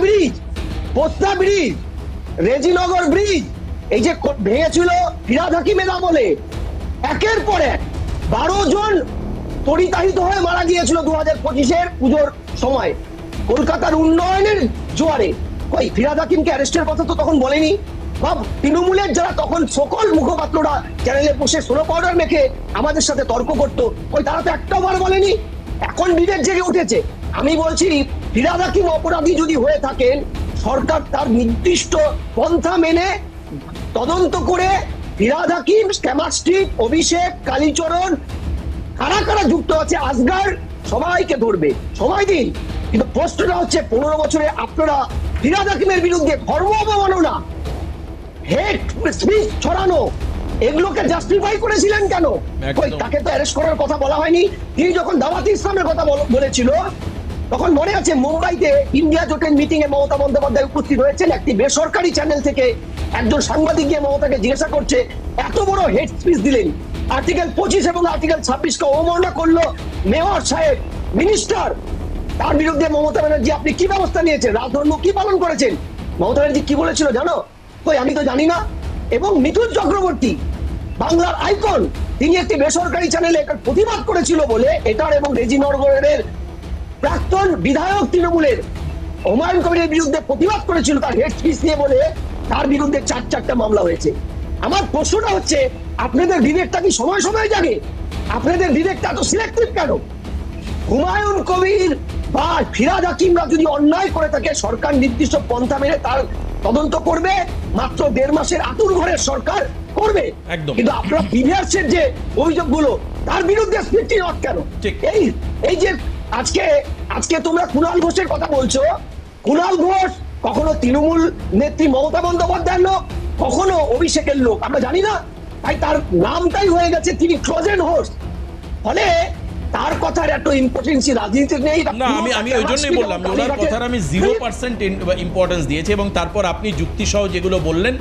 ব্রিজ, রেজিনগর ব্রিজ এই যে ভেঙেছিল ফিরহাদ হাকিমের আমলে, একের পর এক 12 জন তড়িতাড়িত হয়ে মারা গিয়েছিল 2025-এর পুজোর সময় কলকাতার উন্নয়নের জোয়ারে। কই ফিরহাদ হাকিমকে অ্যারেস্টের কথা তো তখন বলেনি। বা তৃণমূলের যারা তখন সকল মুখপাত্ররা চ্যানেলে বসে সোলো পাউডার মেখে আমাদের সাথে তর্ক করতো, ওই তারা তো একটাও বার বলেনি। এখন বিবেক জেগে উঠেছে। আমি বলছি ফিরহাদ হাকিম অপরাধী যদি হয়ে থাকেন, সরকার তার নির্দিষ্ট পন্থা মেনে তদন্ত করে ফিরহাদ হাকিম, ক্যামারস্ট্রিট, অভিষেক, কালীচরণ কারা কারা যুক্ত আছে আসগার সবাইকে ধরবে, সময় দিন। কিন্তু প্রশ্নটা হচ্ছে 15 বছরে আপনারা ফিরহাদ হাকিমের বিরুদ্ধে ধর্ম অবমাননা, হেট স্পিচ ছড়ানো, এগুলোকে জাস্টিফাই করেছিলেন কেন? কই তাকে তো অ্যারেস্ট করার কথা বলা হয়নি। তিনি যখন দাওয়াতি ইসলামের কথা বলেছিল তখন মনে আছে মুম্বাইতে ইন্ডিয়া জোটের মিটিং এ মমতা বন্দ্যোপাধ্যায় উপস্থিত হয়েছেন। একটি বেসরকারি চ্যানেল থেকে একজন সাংবাদিক গিয়ে মমতাকে জিজ্ঞাসা করছে এত বড় হেড স্পিচ দিলেন, আর্টিকেল 25 এবং আর্টিকেল 26কে অবমাননা করলো মেয়র সাহেব, মিনিস্টার, তার বিরুদ্ধে মমতা ব্যানার্জি আপনি কি ব্যবস্থা নিয়েছেন? রাজধর্ম কি পালন করেছেন? মমতা ব্যানার্জি কি বলেছিল জানো? কই আমি তো জানি না। এবং মিঠুন চক্রবর্তী বাংলার আইকন, তিনি একটি বেসরকারি চ্যানেলে একটা প্রতিবাদ করেছিল বলে এটার এবং রেজিনগরের প্রাক্তন বিধায়ক তৃণমূলের হুমায়ুন কবিরের বিরুদ্ধে প্রতিবাদ করেছিল তার হেড স্পিচ নিয়ে বলে তার বিরুদ্ধে 4টা মামলা হয়েছে। আমার প্রশ্নটা হচ্ছে আপনাদের বিবেকটা কি সময় সময় জাগে? আপনাদের বিবেকটা তো সিলেক্টিভ কেন? হুমায়ুন কবির বা ফিরহাদ হাকিমরা যদি অন্যায় করে থাকে সরকার নির্দিষ্ট পন্থা মেনে তার তদন্ত করবে, মাত্র 1.5 মাসের আতুর ঘরের সরকার করবে। কিন্তু আপনারা প্রিভিয়াসের যে অভিযোগগুলো তার বিরুদ্ধে স্পিচ নট কেন? এই যে আজকে তোমরা কুণাল ঘোষের কথা বলছো, কুণাল ঘোষ কখনো তৃণমূল নেত্রী মমতা বন্দ্যোপাধ্যায়ের লোক, কখনো অভিষেকের লোক, আমরা জানি না। তাই তার নামটাই হয়ে গেছে তিনি ট্রোজান হর্স। ফলে তার কথার এত ইম্পর্টেন্সি রাজনীতিতে নেই। না আমি ওই জন্যই বললাম ওনার কথার আমি 0% ইম্পর্টেন্স দিয়েছি, এবং তারপর আপনি যুক্তিসহ যেগুলো বললেন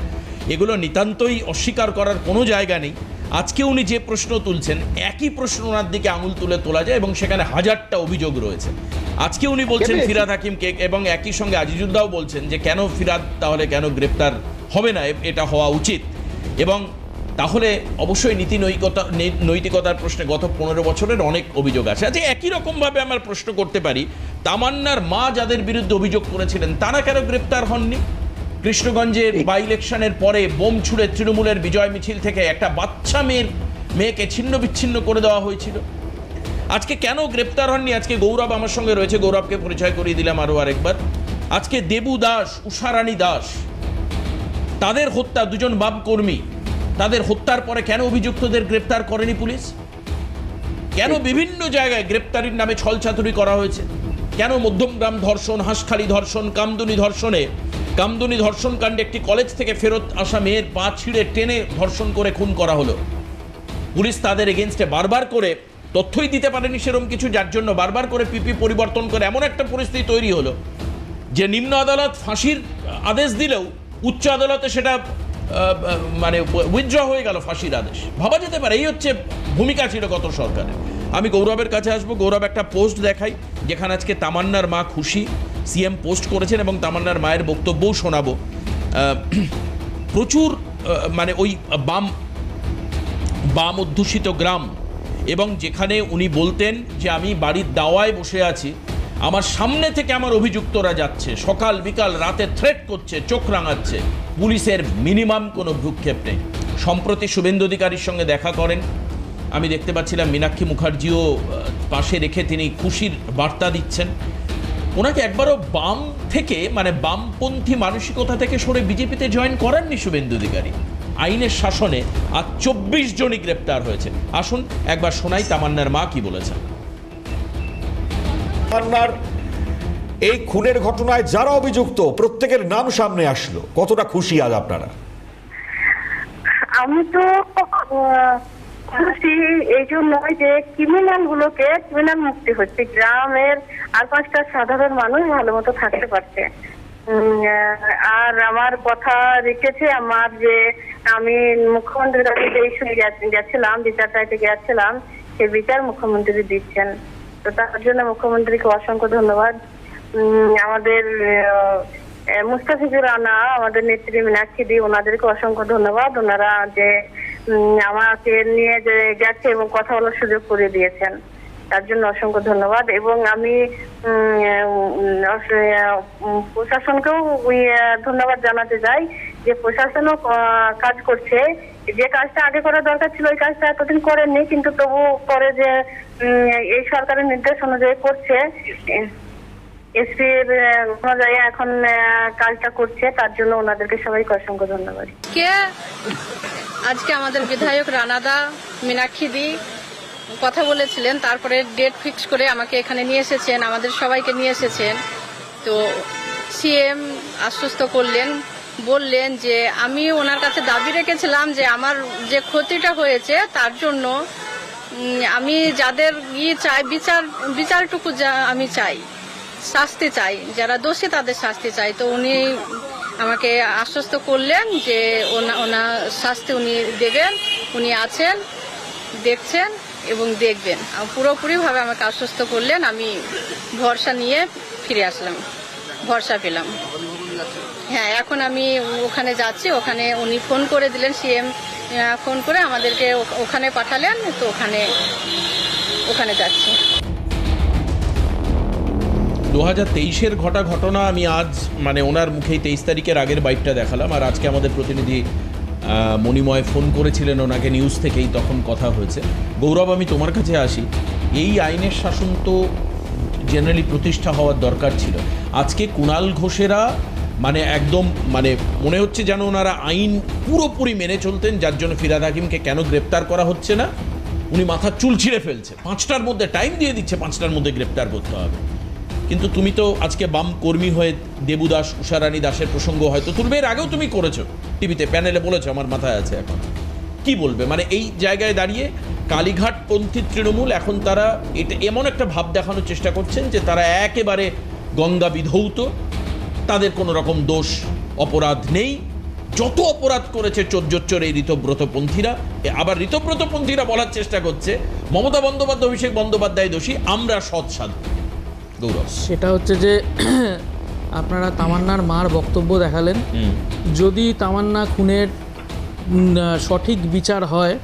এগুলো নিতান্তই অস্বীকার করার কোনো জায়গা নেই। আজকে উনি যে প্রশ্ন তুলছেন একই প্রশ্ন ওনার দিকে আঙুল তুলে তোলা যায় এবং সেখানে 1000টা অভিযোগ রয়েছে। আজকে উনি বলছেন ফিরহাদ হাকিমকে, এবং একই সঙ্গে আজিজুদ্দাও বলছেন যে কেন ফিরহাদ তাহলে কেন গ্রেপ্তার হবে না, এটা হওয়া উচিত। এবং তাহলে অবশ্যই নৈতিকতার প্রশ্নে গত 15 বছরের অনেক অভিযোগ আছে। আচ্ছা একই রকমভাবে আমরা প্রশ্ন করতে পারি তামান্নার মা যাদের বিরুদ্ধে অভিযোগ করেছিলেন তারা কেন গ্রেপ্তার হননি? কৃষ্ণগঞ্জের বাই ইলেকশনের পরে বোম ছুড়ে তৃণমূলের বিজয় মিছিল থেকে একটা বাচ্চা মেয়েকে ছিন্ন বিচ্ছিন্ন করে দেওয়া হয়েছিল। আজকে কেন গ্রেপ্তার হননি? আজকে গৌরব আমার সঙ্গে রয়েছে, গৌরবকে পরিচয় করিয়ে দিলাম আরও আরেকবার। আজকে দেবু দাস, উষারানী দাস, তাদের হত্যা, 2 জন বাম কর্মী, তাদের হত্যার পরে কেন অভিযুক্তদের গ্রেপ্তার করেনি পুলিশ? কেন বিভিন্ন জায়গায় গ্রেপ্তারির নামে ছলচাতুরি করা হয়েছে? কেন মধ্যমগ্রাম ধর্ষণ, হাঁসখালি ধর্ষণ, কামদুনি ধর্ষণ কাণ্ডে একটি কলেজ থেকে ফেরত আসা মেয়ের পা ছিঁড়ে টেনে ধর্ষণ করে খুন করা হলো? পুলিশ তাদের এগেনস্টে বারবার করে তথ্যই দিতে পারেনি সেরকম কিছু, যার জন্য বারবার করে পিপি পরিবর্তন করে এমন একটা পরিস্থিতি তৈরি হলো যে নিম্ন আদালত ফাঁসির আদেশ দিলেও উচ্চ আদালতে সেটা মানে উইথড্র হয়ে গেল ফাঁসির আদেশ। ভাবা যেতে পারে এই হচ্ছে ভূমিকা ছিল গত সরকারের। আমি গৌরবের কাছে আসবো। গৌরব, একটা পোস্ট দেখাই যেখানে আজকে তামান্নার মা খুশি, সিএম পোস্ট করেছেন এবং তামান্নার মায়ের বক্তব্যও শোনাবো। প্রচুর মানে ওই বাম অধ্যুষিত গ্রাম, এবং যেখানে উনি বলতেন যে আমি বাড়ির দাওয়ায় বসে আছি, আমার সামনে থেকে আমার অভিযুক্তরা যাচ্ছে, সকাল বিকাল রাতে থ্রেট করছে, চোখ রাঙাচ্ছে, পুলিশের মিনিমাম কোনো ভ্রুক্ষেপ নেই। সম্প্রতি শুভেন্দু অধিকারীর সঙ্গে দেখা করেন, আমি দেখতে পাচ্ছিলাম মীনাক্ষী মুখার্জিও পাশে রেখে তিনি খুশির বার্তা দিচ্ছেন। ওনাকে একবারও বাম থেকে মানে বামপন্থী মানসিকতা থেকে সরে বিজেপিতে জয়েন করাননি শুভেন্দু অধিকারী। আইনের শাসনে আর 24 জনই গ্রেপ্তার হয়েছে। আসুন একবার শোনাই তামান্নার মা কি বলেছেন। তামান্নার এই খুনের ঘটনায় যারা অভিযুক্ত প্রত্যেকের নাম সামনে আসলো, কতটা খুশি আজ আপনারা? আমি তো খুশি এই জন্যই যে ক্রিমিনাল মুক্তি হচ্ছে, গ্রামের আর 5টা সাধারণ মানুষ ভালো মতো থাকতে পারছে। আর আমার কথা রেখেছে আমার যে আমি মুখ্যমন্ত্রীর কাছে গেছিলাম, বিচার চাইতে গেছিলাম, সে বিচার মুখ্যমন্ত্রী দিচ্ছেন। তো তার জন্য মুখ্যমন্ত্রীকে অসংখ্য ধন্যবাদ। আমাদের মুস্তাফিজুর রানা, আমাদের নেত্রী মীনাক্ষী দি, ওনাদেরকে অসংখ্য ধন্যবাদ। ওনারা যে আমাকে নিয়ে যে গেছে এবং কথা বলার সুযোগ করে দিয়েছেন, তার জন্য অসংখ্য ধন্যবাদ। এবং আমি প্রশাসনকেও ধন্যবাদ জানাতে চাই যে প্রশাসনও কাজ করছে। যে কাজটা আগে করা দরকার ছিল ওই কাজটা এতদিন করেননি, কিন্তু তবু পরে যে এই সরকারের নির্দেশ অনুযায়ী করছে, এসপির অনুযায়ী এখন কাজটা করছে, তার জন্য ওনাদেরকে সবাইকে অসংখ্য ধন্যবাদ। আজকে আমাদের বিধায়ক রানাদা, মীনাক্ষী দি কথা বলেছিলেন, তারপরে ডেট ফিক্স করে আমাকে এখানে নিয়ে এসেছেন, আমাদের সবাইকে নিয়ে এসেছেন। তো সিএম আশ্বস্ত করলেন, বললেন যে আমি ওনার কাছে দাবি রেখেছিলাম যে আমার যে ক্ষতিটা হয়েছে তার জন্য আমি যাদের চাই বিচারটুকু আমি চাই, শাস্তি চাই, যারা দোষী তাদের শাস্তি চাই। তো উনি আমাকে আশ্বস্ত করলেন যে ওনার শাস্তি উনি দেবেন, উনি আছেন, দেখছেন এবং দেখবেন। পুরোপুরিভাবে আমাকে আশ্বস্ত করলেন। আমি ভরসা নিয়ে ফিরে আসলাম, ভরসা পেলাম। হ্যাঁ, এখন আমি ওখানে যাচ্ছি। ওখানে উনি ফোন করে দিলেন, সিএম ফোন করে আমাদেরকে ওখানে পাঠালেন। তো ওখানে যাচ্ছি। 2023-এর ঘটনা আমি আজ মানে ওনার মুখেই 23 তারিখের আগের বাইটটা দেখালাম। আর আজকে আমাদের প্রতিনিধি মণিময় ফোন করেছিলেন ওনাকে নিউজ থেকেই, তখন কথা হয়েছে। গৌরব, আমি তোমার কাছে আসি। এই আইনের শাসন তো জেনারেলি প্রতিষ্ঠা হওয়ার দরকার ছিল। আজকে কুণাল ঘোষেরা মানে একদম মানে মনে হচ্ছে যেন ওনারা আইন পুরোপুরি মেনে চলতেন, যার জন্য ফিরহাদ হাকিমকে কেন গ্রেপ্তার করা হচ্ছে না উনি মাথার চুল ছিঁড়ে ফেলছে। 5টার মধ্যে টাইম দিয়ে দিচ্ছে, 5টার মধ্যে গ্রেপ্তার করতে হবে। কিন্তু তুমি তো আজকে বাম কর্মী হয়ে দেবুদাস, উষারানী দাসের প্রসঙ্গ হয়তো তুলবে, এর আগেও তুমি করেছো, টিভিতে প্যানেলে বলেছো, আমার মাথায় আছে। এখন কি বলবে মানে এই জায়গায় দাঁড়িয়ে? কালীঘাটপন্থী তৃণমূল এখন তারা এটা এমন একটা ভাব দেখানোর চেষ্টা করছেন যে তারা একেবারে গঙ্গা বিধৌত, তাদের কোনো রকম দোষ অপরাধ নেই। যত অপরাধ করেছে চোর এই ঋতব্রতপন্থীরা, আবার ঋতব্রতপন্থীরা বলার চেষ্টা করছে মমতা বন্দ্যোপাধ্যায়, অভিষেক বন্দ্যোপাধ্যায় দোষী, আমরা সৎসাধু। গৌরব, সেটা হচ্ছে যে আপনারা তামান্নার মার বক্তব্য দেখালেন। যদি তামান্না খুনের সঠিক বিচার হয়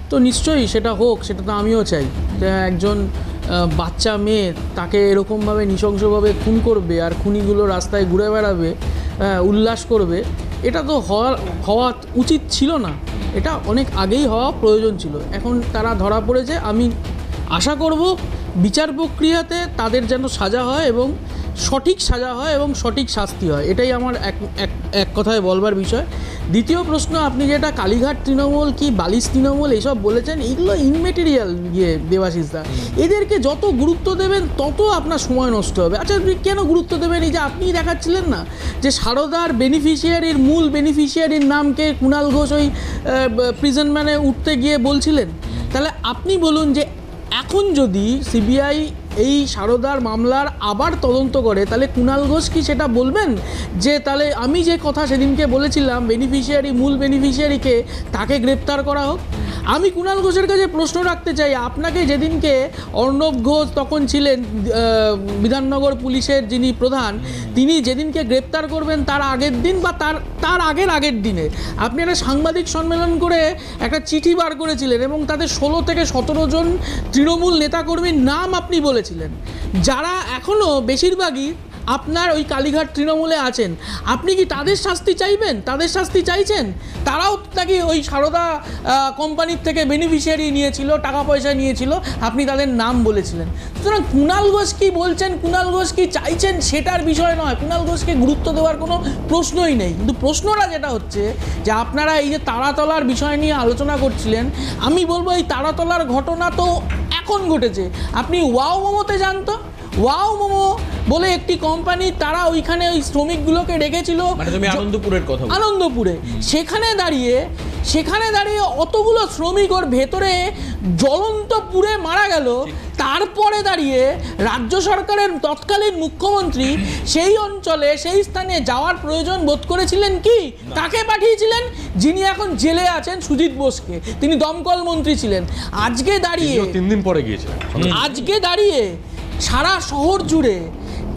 তো নিশ্চয়ই সেটা হোক, সেটা তো আমিও চাই। যে একজন বাচ্চা মেয়ে তাকে এরকমভাবে নৃশংসভাবে খুন করবে আর খুনিগুলো রাস্তায় ঘুরে বেড়াবে, উল্লাস করবে, এটা তো হওয়া উচিত ছিল না। এটা অনেক আগেই হওয়া প্রয়োজন ছিল। এখন তারা ধরা পড়েছে। আমি আশা করব বিচার প্রক্রিয়াতে তাদের যেন সাজা হয় এবং সঠিক সাজা হয় এবং সঠিক শাস্তি হয়, এটাই আমার এক কথায় বলবার বিষয়। দ্বিতীয় প্রশ্ন, আপনি যেটা কালীঘাট তৃণমূল কি বালিশ তৃণমূল এইসব বলেছেন, এইগুলো ইনমেটেরিয়াল দেবাশিসদা। এদেরকে যত গুরুত্ব দেবেন তত আপনার সময় নষ্ট হবে। আচ্ছা, আপনি কেন গুরুত্ব দেবেন? এই যে আপনি দেখাচ্ছিলেন না যে সারদার বেনিফিশিয়ারির মূল বেনিফিশিয়ারির নামকে কুণাল ঘোষ ওই প্রিজন ম্যানে উঠতে গিয়ে বলছিলেন, তাহলে আপনি বলুন যে এখন যদি সিবিআই এই সারদার মামলার আবার তদন্ত করে, তাহলে কুণাল ঘোষ কি সেটা বলবেন যে তাহলে আমি যে কথা সেদিনকে বলেছিলাম বেনিফিশিয়ারি, মূল বেনিফিশিয়ারিকে তাকে গ্রেপ্তার করা হোক? আমি কুণাল ঘোষের কাছে প্রশ্ন রাখতে চাই, আপনাকে যেদিনকে অর্ণব ঘোষ তখন ছিলেন বিধাননগর পুলিশের যিনি প্রধান, তিনি যেদিনকে গ্রেপ্তার করবেন তার আগের দিন বা তার আগের দিনে আপনি একটা সাংবাদিক সম্মেলন করে একটা চিঠি বার করেছিলেন এবং তাদের 16 থেকে 17 জন তৃণমূল নেতাকর্মীর নাম আপনি বলেছিলেন, যারা এখনও বেশিরভাগই আপনার ওই কালীঘাট তৃণমূলে আছেন। আপনি কি তাদের শাস্তি চাইবেন? তাদের শাস্তি চাইছেন? তারাও নাকি ওই সারদা কোম্পানির থেকে বেনিফিশিয়ারি নিয়েছিল, টাকা পয়সা নিয়েছিল, আপনি তাদের নাম বলেছিলেন। সুতরাং কুণাল ঘোষ কী বলছেন, কুণাল ঘোষ কী চাইছেন সেটার বিষয় নয়, কুণাল ঘোষকে গুরুত্ব দেওয়ার কোনো প্রশ্নই নেই। কিন্তু প্রশ্নটা যেটা হচ্ছে যে আপনারা এই যে তারাতলার বিষয় নিয়ে আলোচনা করছিলেন, আমি বলবো এই তারাতলার ঘটনা তো এখন ঘটেছে। আপনি ওয়াও মোমোতে জানতো, ওয়াও মোমো বলে একটি কোম্পানি, তারা ওইখানে ওই শ্রমিকগুলোকে রেখেছিল, মানে তুমি আনন্দপুরের কথা বলছো। আনন্দপুরে সেখানে দাঁড়িয়ে অতগুলো শ্রমিক ওর ভেতরে জ্বলন্ত পুড়ে মারা গেল। তারপরে দাঁড়িয়ে রাজ্য সরকারের তৎকালীন মুখ্যমন্ত্রী সেই অঞ্চলে সেই স্থানে যাওয়ার প্রয়োজন বোধ করেছিলেন কি? তাকে পাঠিয়েছিলেন যিনি এখন জেলে আছেন, সুজিত বোসকে, তিনি দমকল মন্ত্রী ছিলেন। আজকে দাঁড়িয়ে 3 দিন পরে গিয়েছিলেন। আজকে দাঁড়িয়ে সারা শহর জুড়ে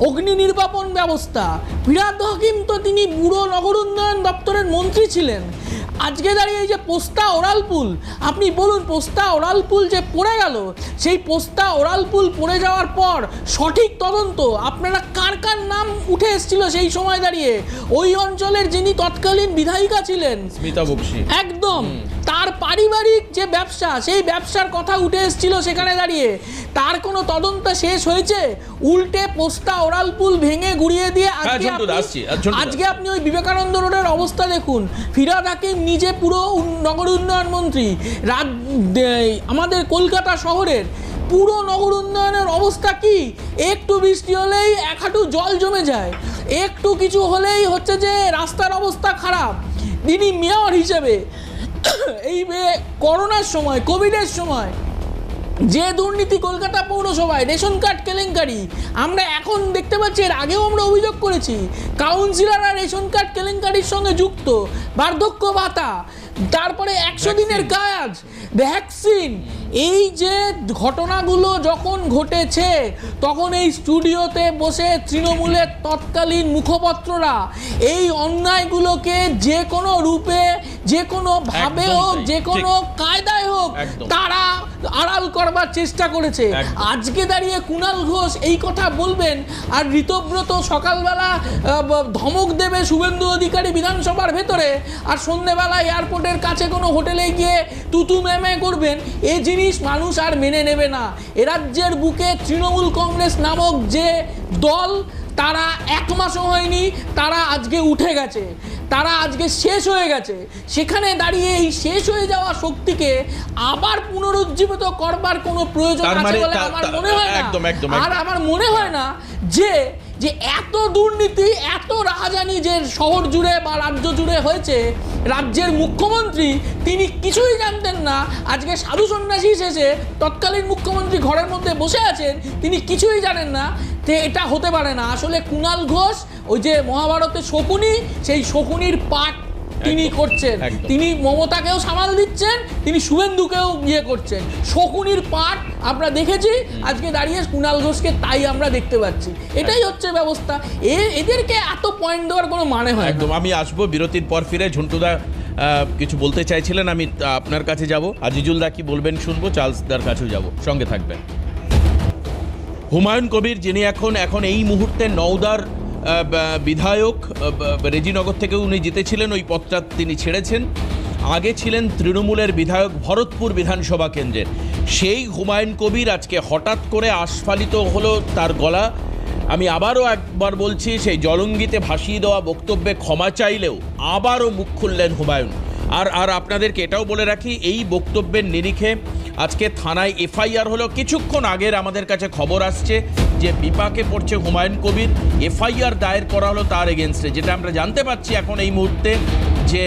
অগ্নি নির্বাপন ব্যবস্থা, ফিরহাদ হাকিম তো তিনি পুরো নগর উন্নয়ন দপ্তরের মন্ত্রী ছিলেন। আজকে দাঁড়িয়ে এই যে পোস্তা ওরাল পুল, আপনি বলুন পোস্তা ওরাল পুল যে পড়ে গেল, সেই পোস্তা ওরাল পুল পড়ে যাওয়ার পর সঠিক তদন্ত আপনারা কার কার নাম উঠে এসেছিল সেই সময় দাঁড়িয়ে? ওই অঞ্চলের যিনি তৎকালীন বিধায়িকা ছিলেন স্মিতা বক্সী, একদম তার পারিবারিক যে ব্যবসা, সেই ব্যবসার কথা উঠে এসেছিল সেখানে দাঁড়িয়ে। তার কোনো তদন্ত শেষ হয়েছে? উল্টে পোস্তা ওরাল পুল ভেঙে গুড়িয়ে দিয়ে আজকে আপনি ওই বিবেকানন্দ রোডের অবস্থা দেখুন। ফিরহাদ হাকিম নিজে পুরো নগর উন্নয়ন মন্ত্রী, আমাদের কলকাতা শহরের পুরো নগর উন্নয়নের অবস্থা কি? একটু বৃষ্টি হলেই 1 হাঁটু জল জমে যায়, একটু কিছু হলেই হচ্ছে যে রাস্তার অবস্থা খারাপ। তিনি মেয়র হিসেবে এই করোনার সময়, কোভিডের সময় যে দুর্নীতি কলকাতা পৌরসভায়, রেশন কার্ড কেলেঙ্কারি আমরা এখন দেখতে পাচ্ছি, এর আগেও আমরা অভিযোগ করেছি, কাউন্সিলররা রেশন কার্ড কেলেঙ্কারির সঙ্গে যুক্ত, বার্ধক্য ভাতা, তারপরে 100 দিনের কাজ, ভ্যাকসিন। এই যে ঘটনাগুলো যখন ঘটেছে তখন এই স্টুডিওতে বসে তৃণমূলের তৎকালীন মুখপত্ররা এই অন্যায়গুলোকে যে কোনো রূপে, যে কোনো ভাবে হোক, যে কোনো কায়দায় হোক, তারা আড়াল করবার চেষ্টা করেছে। আজকে দাঁড়িয়ে কুণাল ঘোষ এই কথা বলবেন আর ঋতব্রত সকালবেলা ধমক দেবে শুভেন্দু অধিকারী বিধানসভার ভেতরে, আর সন্ধ্যেবেলা এয়ারপোর্টের কাছে কোনো হোটেলে গিয়ে তুতু মেমে করবেন, এই জিনিস মানুষ আর মেনে নেবে না। এ রাজ্যের বুকে তৃণমূল কংগ্রেস নামক যে দল, তারা 1 মাসও হয়নি, তারা আজকে উঠে গেছে, তারা আজকে শেষ হয়ে গেছে। সেখানে দাঁড়িয়ে এই শেষ হয়ে যাওয়া শক্তিকে আবার পুনরুজ্জীবিত করবার কোনো প্রয়োজন আছে বলে আমার মনে হয় না। আর আমার মনে হয় না যে এত দুর্নীতি, এত রাহাজানি যে শহর জুড়ে বা রাজ্য জুড়ে হয়েছে, রাজ্যের মুখ্যমন্ত্রী তিনি কিছুই জানতেন না। আজকে সাধু সন্ন্যাসী শেষে তৎকালীন মুখ্যমন্ত্রী ঘরের মধ্যে বসে আছেন, তিনি কিছুই জানেন না। যে এটা হতে পারে না। আসলে কুণাল ঘোষ ওই যে মহাভারতের শকুনি, সেই শকুনির পাঠ তিনি করছেন, তিনি মমতাকেও সামাল দিচ্ছেন, তিনি শুভেন্দুকেও ইয়ে করছেন, শকুনির পাঠ আমরা দেখেছি। আজকে দাঁড়িয়ে কুণাল ঘোষকে তাই আমরা দেখতে পাচ্ছি। এটাই হচ্ছে ব্যবস্থা। এদেরকে এত পয়েন্ট দেওয়ার কোনো মানে হয় একদম। আমি আসবো বিরতির পর ফিরে। ঝন্টুদা কিছু বলতে চাইছিলেন, আমি আপনার কাছে যাব। আজিজুল দা কি বলবেন শুনবো, চার্লস দার কাছেও যাব, সঙ্গে থাকবেন। হুমায়ুন কবির যিনি এখন এই মুহূর্তে নওদার বিধায়ক, রেজিনগর থেকে উনি জিতেছিলেন, ওই পদটা তিনি ছেড়েছেন। আগে ছিলেন তৃণমূলের বিধায়ক ভরতপুর বিধানসভা কেন্দ্রের। সেই হুমায়ুন কবির আজকে হঠাৎ করে আস্ফালিত হলো তার গলা। আমি আবারও একবার বলছি, সেই জলঙ্গিতে ভাসিয়ে দেওয়া বক্তব্যে ক্ষমা চাইলেও আবারও মুখ খুললেন হুমায়ুন। আর আপনাদেরকে এটাও বলে রাখি, এই বক্তব্যের নিরিখে আজকে থানায় এফআইআর হলো। কিছুক্ষণ আগের আমাদের কাছে খবর আসছে যে বিপাকে পড়ছে হুমায়ুন কবির, এফআইআর দায়ের করা হলো তার এগেনস্টে। যেটা আমরা জানতে পাচ্ছি এখন এই মুহূর্তে যে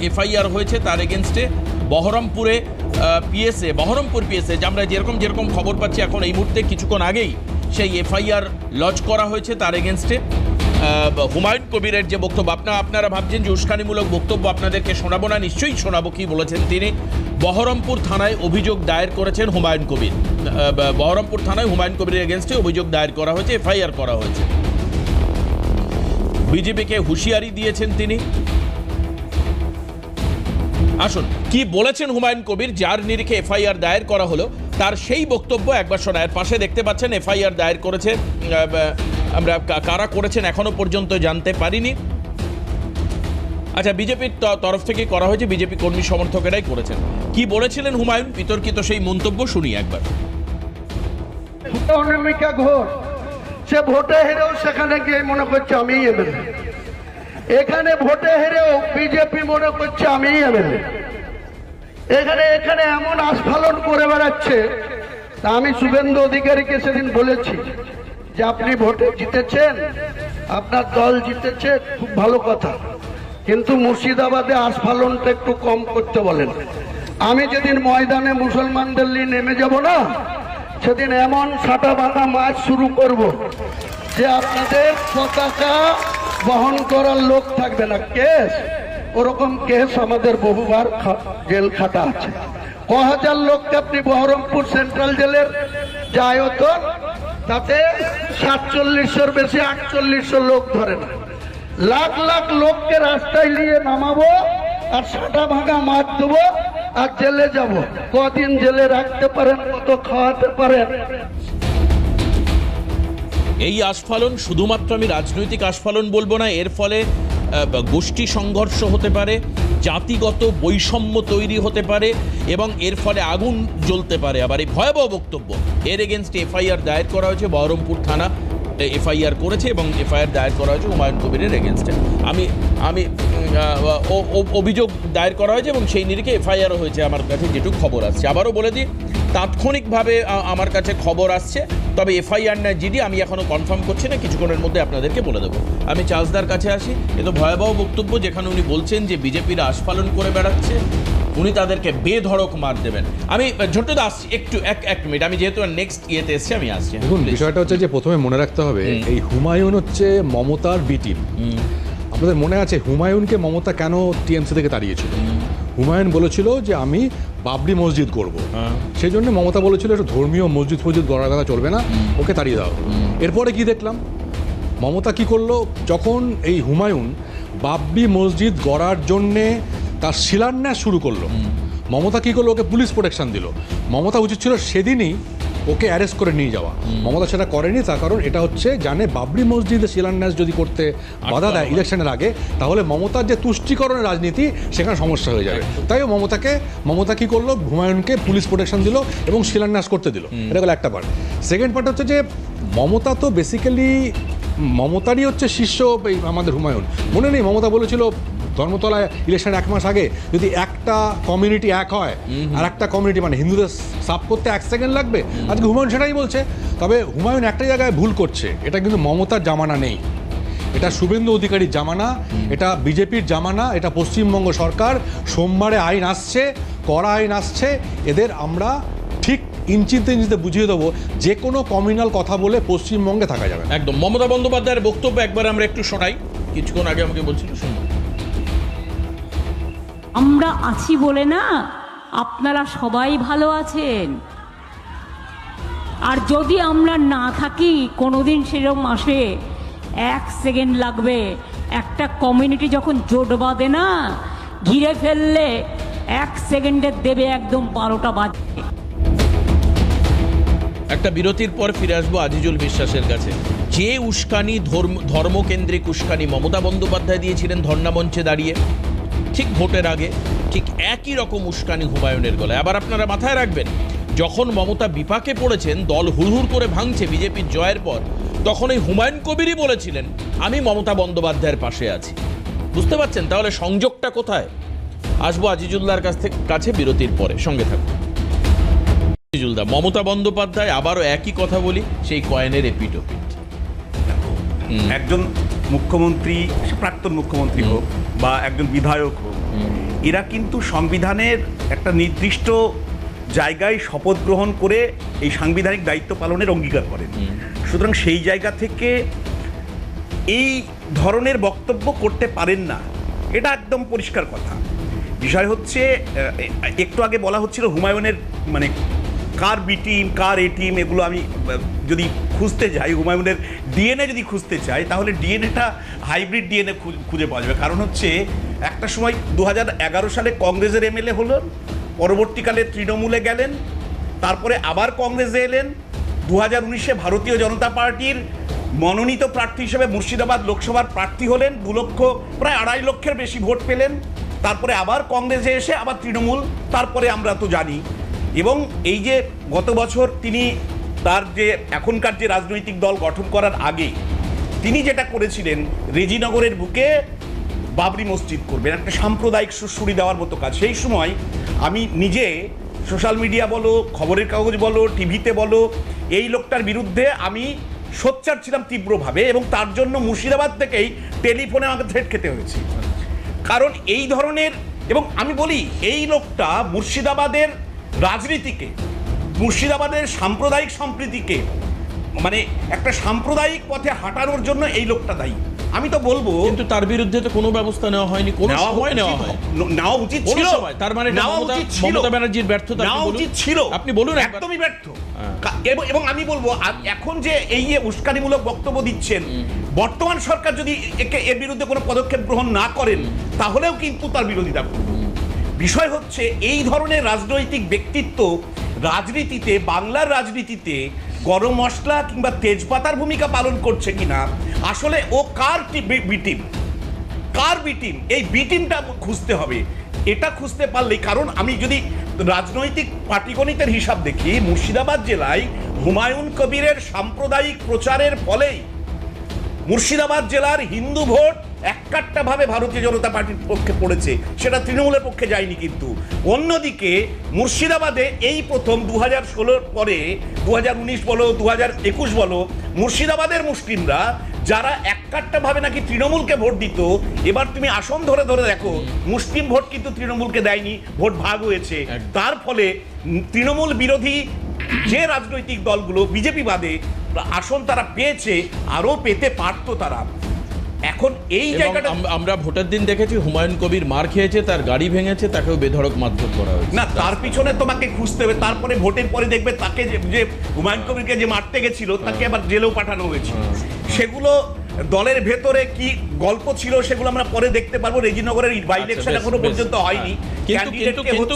এফআইআর হয়েছে তার এগেনস্টে বহরমপুর পিএসএ, যে আমরা যেরকম খবর পাচ্ছি এখন এই মুহূর্তে কিছুক্ষণ আগেই সেই এফআইআর লজ করা হয়েছে তার এগেনস্টে। হুমায়ুন কবিরের যে বক্তব্য, আপনারা ভাবছেন যে উস্কানিমূলক বক্তব্য আপনাদেরকে শোনাবো না, নিশ্চয়ই শোনাবো। কি বলেছেন তিনি? বহরমপুর থানায় অভিযোগ দায়ের করেছেন হুমায়ুন কবির। বহরমপুর থানায় হুমায়ুন কবিরের এগেনস্টে অভিযোগ দায়ের করা হয়েছে, এফআইআর করা হয়েছে। বিজেপিকে হুঁশিয়ারি দিয়েছেন তিনি। আসুন কি বলেছেন হুমায়ুন কবির, যার নিরিখে এফআইআর দায়ের করা হলো, তার সেই বক্তব্য একবার শোনায়। পাশে দেখতে পাচ্ছেন এফআইআর দায়ের করেছে, আমরা কারা করেছেন এখনো পর্যন্ত জানতে পারিনি। আচ্ছা, বিজেপির তরফ থেকে করা হয়েছে, বিজেপি কর্মী সমর্থকেরাই করেছেন। কি বলেছিলেন হুমায়ুন, বিতর্কিত সেই মন্তব্য শুনি একবার। অনামিকা ঘোষ সে ভোটে হেরেও সেখানে গিয়ে মনে করছে আমি এমএলএ, এখানে ভোটে হেরেও বিজেপি মনে করছে আমি এমএলএ। এখানে এমন আস্ফালন করে বেড়াচ্ছে। তা আমি শুভেন্দু অধিকারীকে সেদিন বলেছি যে আপনি ভোটে জিতেছেন, আপনার দল জিতেছে, খুব ভালো কথা, কিন্তু মুর্শিদাবাদে আস্ফালনটা একটু কম করতে বলেন। আমি যেদিন ময়দানে মুসলমানদের নিয়ে নেমে যাব না, সেদিন এমন সাটা বাঁধা মাছ শুরু করব যে আপনাদের পতাকা বহন করার লোক থাকবে না। কেস ওরকম কেস আমাদের বহুবার জেল খাটা আছে। ক হাজার লোককে আপনি বহরমপুর সেন্ট্রাল জেলের যে আয়তন, তাতে 4700-র বেশি 4800 লোক ধরে না। লাখ লাখ লোককে রাস্তায় নিয়ে নামাবো আর সাটা ভাঙা মাছ দেবো আর জেলে যাব। কদিন জেলে রাখতে পারেন, কত খাওয়াতে পারেন? এই আস্ফালন শুধুমাত্র আমি রাজনৈতিক আস্ফালন বলবো না, এর ফলে গোষ্ঠী সংঘর্ষ হতে পারে, জাতিগত বৈষম্য তৈরি হতে পারে এবং এর ফলে আগুন জ্বলতে পারে। আবার এই ভয়াবহ বক্তব্য, এর এগেনস্টে এফআইআর দায়ের করা হয়েছে, বহরমপুর থানা এফআইআর করেছে এবং এফআইআর দায়ের করা হয়েছে হুমায়ুন কবিরের এগেনস্টে। আমি অভিযোগ দায়ের করা হয়েছে এবং সেই নিরিখে এফআইআরও হয়েছে আমার কাছে যেটুকু খবর আসছে। আবারও বলে দিই, তাৎক্ষণিকভাবে আমার কাছে খবর আসছে, তবে এফআইআর না জিডি আমি এখনও কনফার্ম করছি না, কিছুক্ষণের মধ্যে আপনাদেরকে বলে দেবো। আমি চার্জদার কাছে আসি। এ তো ভয়াবহ বক্তব্য, যেখানে উনি বলছেন যে বিজেপিরা আস্ফালন করে বেড়াচ্ছে, উনি তাদেরকে বেধড়ক মার দেবেন। আমি ঝন্টুদা আসছি একটু, এক মিনিট, আমি যেহেতু নেক্সট ইয়েতে এসছি আমি আসছি। দেখুন, বিষয়টা হচ্ছে যে প্রথমে মনে রাখতে হবে এই হুমায়ুন হচ্ছে মমতার বি টিম। আপনাদের মনে আছে হুমায়ুনকে মমতা কেন টিএমসি থেকে তাড়িয়েছিল? হুমায়ুন বলেছিল যে আমি বাবরি মসজিদ করব, সেই জন্য মমতা বলেছিল একটু ধর্মীয় মসজিদ গড়ার কথা চলবে না, ওকে তাড়িয়ে দাও। এরপরে কি দেখলাম, মমতা কি করলো, যখন এই হুমায়ুন বাবরি মসজিদ গড়ার জন্যে তার শিলান্যাস শুরু করলো, মমতা কি করলো, ওকে পুলিশ প্রোটেকশন দিল। মমতা উচিত ছিল সেদিনই ওকে অ্যারেস্ট করে নিয়ে যাওয়া। মমতা সেটা করেনি, তার কারণ এটা হচ্ছে জানে বাবরি মসজিদে শিলান্যাস যদি করতে বাধা দেয় ইলেকশনের আগে, তাহলে মমতার যে তুষ্টিকরণের রাজনীতি সেখানে সমস্যা হয়ে যাবে। তাই মমতা কি করলো, হুমায়ুনকে পুলিশ প্রোটেকশন দিল এবং শিলান্যাস করতে দিল। এটা হলো একটা পার্ট। সেকেন্ড পার্ট হচ্ছে যে মমতা তো বেসিক্যালি মমতারই হচ্ছে শিষ্য আমাদের হুমায়ুন। মনে নেই মমতা বলেছিল ধর্মতলায় ইলেকশন 1 মাস আগে, যদি একটা কমিউনিটি এক হয় আর একটা কমিউনিটি মানে হিন্দুদের সাফ করতে 1 সেকেন্ড লাগবে। আজকে হুমায়ুন সেটাই বলছে। তবে হুমায়ুন একটা জায়গায় ভুল করছে, এটা কিন্তু মমতার জামানা নেই, এটা শুভেন্দু অধিকারীর জামানা, এটা বিজেপির জামানা, এটা পশ্চিমবঙ্গ সরকার। সোমবারে আইন আসছে, কড়া আইন আসছে, এদের আমরা ঠিক ইঞ্চিতে বুঝিয়ে দেবো যে কোনো কমিউনাল কথা বলে পশ্চিমবঙ্গে থাকা যাবে একদম। মমতা বন্দ্যোপাধ্যায়ের বক্তব্য একবার আমরা একটু শোনাই, কিছুক্ষণ আগে আমাকে বলছিল শুনুন। আমরা আছি বলে না আপনারা সবাই ভালো আছেন, আর যদি আমরা না থাকি কোনোদিন সেরকম আসে 1 সেকেন্ড লাগবে। একটা কমিউনিটি যখন জোট বাঁধে না, ঘিরে ফেললে 1 সেকেন্ডে দেবে একদম 12টা বাজে। একটা বিরতির পর ফিরে আসবো আজিজুল বিশ্বাসের কাছে। যে উস্কানি, ধর্মকেন্দ্রিক উস্কানি মমতা বন্দ্যোপাধ্যায় দিয়েছিলেন ধর্ণা মঞ্চে দাঁড়িয়ে, ঠিক ভোটের আগে ঠিক একই রকম উস্কানি হুমায়ুনের গলায়। আবার আপনারা মাথায় রাখবেন, যখন মমতা বিপাকে পড়েছেন, দল হুড়হুড় করে ভাঙছে বিজেপির জয়ের পর, তখন এই হুমায়ুন কবিরই বলেছিলেন আমি মমতা বন্দ্যোপাধ্যায়ের পাশে আছি। বুঝতে পারছেন তাহলে সংযোগটা কোথায়? আসবো আজিজুল্লাহর কাছে বিরতির পরে, সঙ্গে থাকুন। আজিজুলদা, মমতা বন্দ্যোপাধ্যায়, আবারও একই কথা বলি, সেই কয়েনের এপিটোপিট। একজন মুখ্যমন্ত্রী, প্রাক্তন মুখ্যমন্ত্রী হোক বা একজন বিধায়ক হোক, এরা কিন্তু সংবিধানের একটা নির্দিষ্ট জায়গায় শপথ গ্রহণ করে এই সাংবিধানিক দায়িত্ব পালনের অঙ্গীকার করেন। সুতরাং সেই জায়গা থেকে এই ধরনের বক্তব্য করতে পারেন না, এটা একদম পরিষ্কার কথা। বিষয় হচ্ছে একটু আগে বলা হচ্ছিল হুমায়ুনের মানে কার বি টিম কার এ টিম, এগুলো আমি যদি খুঁজতে যাই, হুমায়ুনের ডিএনএ যদি খুঁজতে চাই, তাহলে ডিএনএটা হাইব্রিড ডিএনএ খুঁজে পাওয়া যাবে। কারণ হচ্ছে একটা সময় 2011 সালে কংগ্রেসের এমএলএ হলেন, পরবর্তীকালে তৃণমূলে গেলেন, তারপরে আবার কংগ্রেসে এলেন, 2019-এ ভারতীয় জনতা পার্টির মনোনীত প্রার্থী হিসেবে মুর্শিদাবাদ লোকসভার প্রার্থী হলেন, 2 লক্ষ প্রায় 2.5 লক্ষের বেশি ভোট পেলেন, তারপরে আবার কংগ্রেসে এসে আবার তৃণমূল, তারপরে আমরা তো জানি। এবং এই যে গত বছর তিনি তার যে এখনকার যে রাজনৈতিক দল গঠন করার আগে তিনি যেটা করেছিলেন, রেজিনগরের বুকে বাবরি মসজিদ করবেন, একটা সাম্প্রদায়িক সুড়সুড়ি দেওয়ার মতো কাজ। সেই সময় আমি নিজে সোশ্যাল মিডিয়া বলো, খবরের কাগজ বলো, টিভিতে বলো, এই লোকটার বিরুদ্ধে আমি সোচ্চার ছিলাম তীব্রভাবে, এবং তার জন্য মুর্শিদাবাদ থেকেই টেলিফোনে আমাকে থ্রেট খেতে হয়েছে। কারণ এই ধরনের, এবং আমি বলি এই লোকটা মুর্শিদাবাদের রাজনীতিকে, মুর্শিদাবাদের সাম্প্রদায়িক সম্প্রীতিকে মানে একটা সাম্প্রদায়িক পথে হাঁটানোর জন্য এই লোকটা দায়ী। আমি তো বলবো, কিন্তু তার বিরুদ্ধে তো কোনো ব্যবস্থা নেওয়া হয়নি, কোনো সময় নেওয়া হয়, নেওয়া উচিত ছিল। তার মানে মমতা ব্যানার্জির ব্যর্থতা, নেওয়া উচিত ছিল, আপনি বলুন। একদমই ব্যর্থ। এবং আমি বলবো এখন যে এই যে উস্কানিমূলক বক্তব্য দিচ্ছেন, বর্তমান সরকার যদি এর বিরুদ্ধে কোনো পদক্ষেপ গ্রহণ না করেন, তাহলেও কিন্তু তার বিরোধিতা করবে। বিষয় হচ্ছে এই ধরনের রাজনৈতিক ব্যক্তিত্ব রাজনীতিতে, বাংলার রাজনীতিতে গরম মশলা কিংবা তেজপাতার ভূমিকা পালন করছে কিনা, আসলে ও কার বিটিম, কার বিটিম, এই বিটিমটা খুঁজতে হবে। এটা খুঁজতে পারলেই, কারণ আমি যদি রাজনৈতিক পাটিগণিতের হিসাব দেখি, মুর্শিদাবাদ জেলায় হুমায়ুন কবিরের সাম্প্রদায়িক প্রচারের ফলেই মুর্শিদাবাদ জেলার হিন্দু ভোট এককাট্টাভাবে ভারতীয় জনতা পার্টির পক্ষে পড়েছে, সেটা তৃণমূলের পক্ষে যায়নি। কিন্তু অন্যদিকে মুর্শিদাবাদে এই প্রথম 2016 পরে 2019 বলো 2021 বলো, মুর্শিদাবাদের মুসলিমরা যারা এককাট্টাভাবে নাকি তৃণমূলকে ভোট দিত, এবার তুমি আসন ধরে ধরে দেখো মুসলিম ভোট কিন্তু তৃণমূলকে দেয়নি, ভোট ভাগ হয়েছে। তার ফলে তৃণমূল বিরোধী যে রাজনৈতিক দলগুলো বিজেপি বাদে আসন তারা পেয়েছে, আরও পেতে পারতো তারা। এখন এই জায়গাটা আমরা ভোটের দিন দেখেছি হুমায়ুন কবির মার খেয়েছে, তার গাড়ি ভেঙেছে, তাকেও বেধড়ক মারধর করা হয়েছে। না, তার পিছনে তোমাকে খুঁজতে হবে। তারপরে ভোটের পরে দেখবে তাকে যে হুমায়ুন কবিরকে যে মারতে গেছিল, তাকে আবার জেলেও পাঠানো হয়েছিল। সেগুলো দলের ভেতরে কি গল্প ছিল সেগুলো আমরা পরে দেখতে পারবো। রেজিনগরের বাই ইলেকশন এখনো পর্যন্ত হয়নি, কিন্তু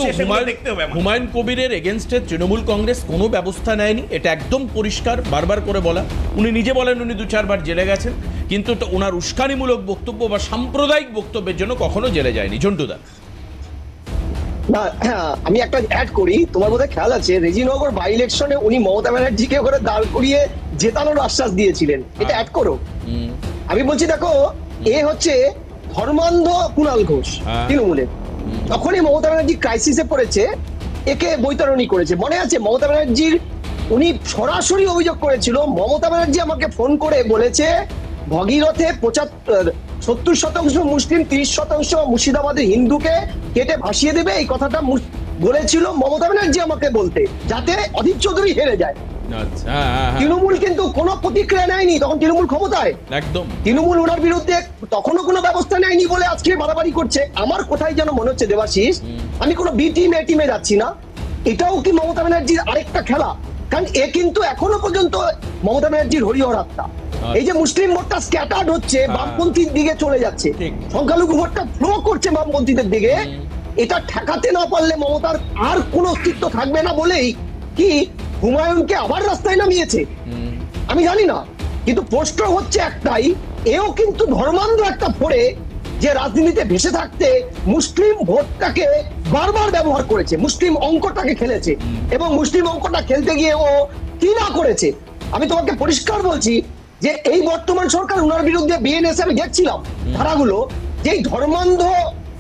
হুমায়ুন কবিরের এগেনস্টে তৃণমূল কংগ্রেস কোনো ব্যবস্থা নেয়নি, এটা একদম পরিষ্কার, বারবার করে বলা। উনি নিজে বলেন উনি 2-4 বার জেলে গেছেন, কিন্তু ওনার উস্কানিমূলক বক্তব্য বা সাম্প্রদায়িক বক্তব্যের জন্য কখনো জেলে যায়নি। ঝন্টুদা, না হ্যাঁ, আমি একটা অ্যাড করি, তোমার বোধহয় খেয়াল আছে রেজিনগর বাই ইলেকশনে উনি মমতা ব্যানার্জিকে করে দাঁড় করিয়ে জেতানোর আশ্বাস দিয়েছিলেন, এটা অ্যাড করো। আমি বলছি দেখো, এ হচ্ছে ধর্মান্ধ কুণাল ঘোষ তৃণমূলের। তখনই মমতা ব্যানার্জি ক্রাইসিসে পড়েছে, একে বৈতরণী করেছে। মনে আছে মমতা ব্যানার্জির, উনি সরাসরি অভিযোগ করেছিল, মমতা ব্যানার্জি আমাকে ফোন করে বলেছে ভগীরথে 70% মুসলিম, 30% মুর্শিদাবাদের হিন্দুকে কেটে ভাসিয়ে দেবে, এই কথাটা বলেছিল মমতা ব্যানার্জি আমাকে বলতে, যাতে অধীর চৌধুরী হেরে যায়। তৃণমূল কিন্তু কোনো প্রতিক্রিয়া নেয়নি, তখন তৃণমূল ক্ষমতায়, একদম তৃণমূল ওনার বিরুদ্ধে তখনও কোনো ব্যবস্থা নেয়নি বলে আজকে বাড়াবাড়ি করছে। আমার কোথায় যেন মনে হচ্ছে দেবাশিস, আমি কোনো বি টিম এ টিমে যাচ্ছি না, এটাও কি মমতা ব্যানার্জির আরেকটা খেলা? কারণ এ কিন্তু এখনো পর্যন্ত মমতা ব্যানার্জির হরিহর আত্মা। এই যে মুসলিম ভোটটা স্ক্যাটার্ড হচ্ছে, বামপন্থীর দিকে চলে যাচ্ছে, সংখ্যালঘু ভোটটা ফ্লো করছে বামপন্থীদের দিকে, এটা ঠেকাতে না পারলে মমতার আর কোনো অস্তিত্ব থাকবে না বলেই কি হুমায়ুনকে আবার রাস্তায় নামিয়েছে। আমি জানি না, কিন্তু প্রশ্ন হচ্ছে একটাই, এও কিন্তু ধর্মান্ধ একটা পড়ে যে রাজনীতিতে ভেসে থাকতে মুসলিম ভোটটাকে বারবার ব্যবহার করেছে, মুসলিম অঙ্কটাকে খেলেছে, এবং মুসলিম অঙ্কটা খেলতে গিয়ে ও কি না করেছে। আমি তোমাকে পরিষ্কার বলছি যে এই বর্তমান সরকার ওনার বিরুদ্ধে বিএনএস আমি দেখছিলাম ধারাগুলো, যে ধর্মান্ধ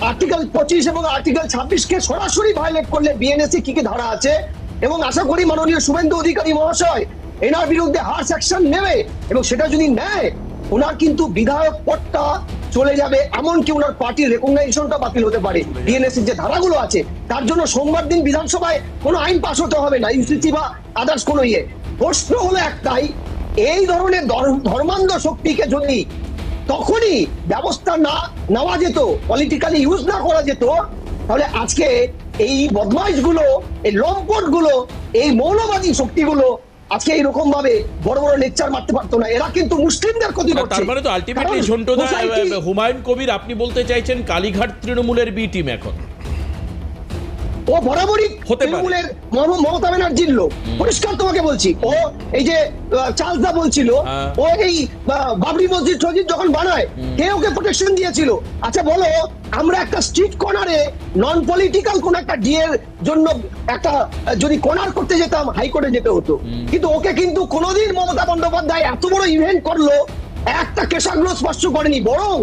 আর্টিকেল 25 এবং আর্টিকেল 26-কে সরাসরি ভায়োলেট করলে বিএনএসে কি কি ধারা আছে, এবং আশা করি মাননীয় শুভেন্দু অধিকারী মহাশয় এনার বিরুদ্ধে হার্শ অ্যাকশন নেবে, এবং সেটা যদি নেয় ওনার কিন্তু বিধায়ক পদটা চলে যাবে, এমনকি ওনার পার্টির রেকগনাইজেশনটা বাতিল হতে পারে। বিএনএস এর যে ধারাগুলো আছে তার জন্য সোমবার দিন বিধানসভায় কোনো আইন পাস হতে হবে না, ইউসিসি বা আদার্স কোনো ইয়ে। প্রশ্ন হলো একটাই, এই ধরনের ধর্মান্ধ শক্তিকে যদি তখনই ব্যবস্থা না নেওয়া যেত, পলিটিক্যালি ইউজ না করা যেত, তাহলে আজকে এই বদমাইশগুলো, এই লম্পটগুলো, এই মৌলবাদী শক্তিগুলো আজকে এইরকম ভাবে বড় বড় লেকচার মারতে পারতো না। এরা কিন্তু মুসলিমদের ক্ষতি করছে। তার মানে তো আলটিমেটলি ঝন্টুদা, হুমায়ুন কবির আপনি বলতে চাইছেন কালীঘাট তৃণমূলের বি টিম এখন? ও বরাবরই তৃণমূলের মমতা ব্যানার্জির লোক, পরিষ্কার তোমাকে বলছি। ও এই যে চার্লসদা বলছিল, ও এই বাবরি মসজিদ যখন বানায়, কে ওকে প্রোটেকশন দিয়েছিল? আচ্ছা বলো, আমরা একটা স্ট্রিট কর্নারে নন পলিটিক্যাল কোন একটা ডিএর জন্য একটা যদি কর্নার করতে যেতাম, হাইকোর্টে যেতে হতো, কিন্তু ওকে কিন্তু কোনোদিন মমতা বন্দ্যোপাধ্যায় এত বড় ইভেন্ট করলো, একটা কেশাগ্র স্পর্শ করেনি, বরং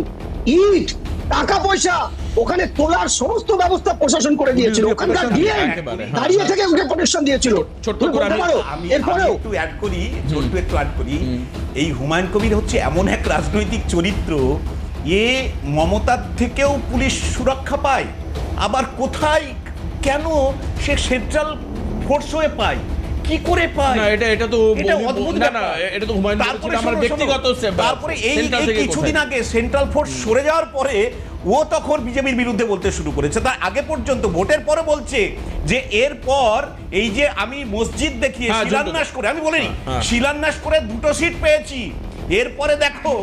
ইট, টাকা পয়সা ওখানে তোলার সমস্ত ব্যবস্থা প্রশাসন করে দিয়েছিল। ওখানকার ডিএ দাঁড়িয়ে থেকে ওকে প্রোটেকশন দিয়েছিল। এরপরেও একটু অ্যাড করি, এই হুমায়ুন কবির হচ্ছে এমন এক রাজনৈতিক চরিত্র, এ মমতার থেকেও পুলিশ সুরক্ষা পায়, আবার কোথায় কেন সে সেন্ট্রাল ফোর্স হয়ে পায়, কি করে পায়? না, এটা তো অদ্ভুত না, এটা তো হুমায়ুন কবির আমার ব্যক্তিগত। তারপরে এই কিছুদিন আগে সেন্ট্রাল ফোর্স সরে যাওয়ার পরে ও তখন বিজেপির বিরুদ্ধে বলতে শুরু করেছে। তার আগে পর্যন্ত ভোটের পরে বলছে যে এরপর এই যে আমি মসজিদ দেখিয়ে শিলান্যাস করে, আমি বলিনি, শিলান্যাস করে 2টো সিট পেয়েছি, এরপরে দেখো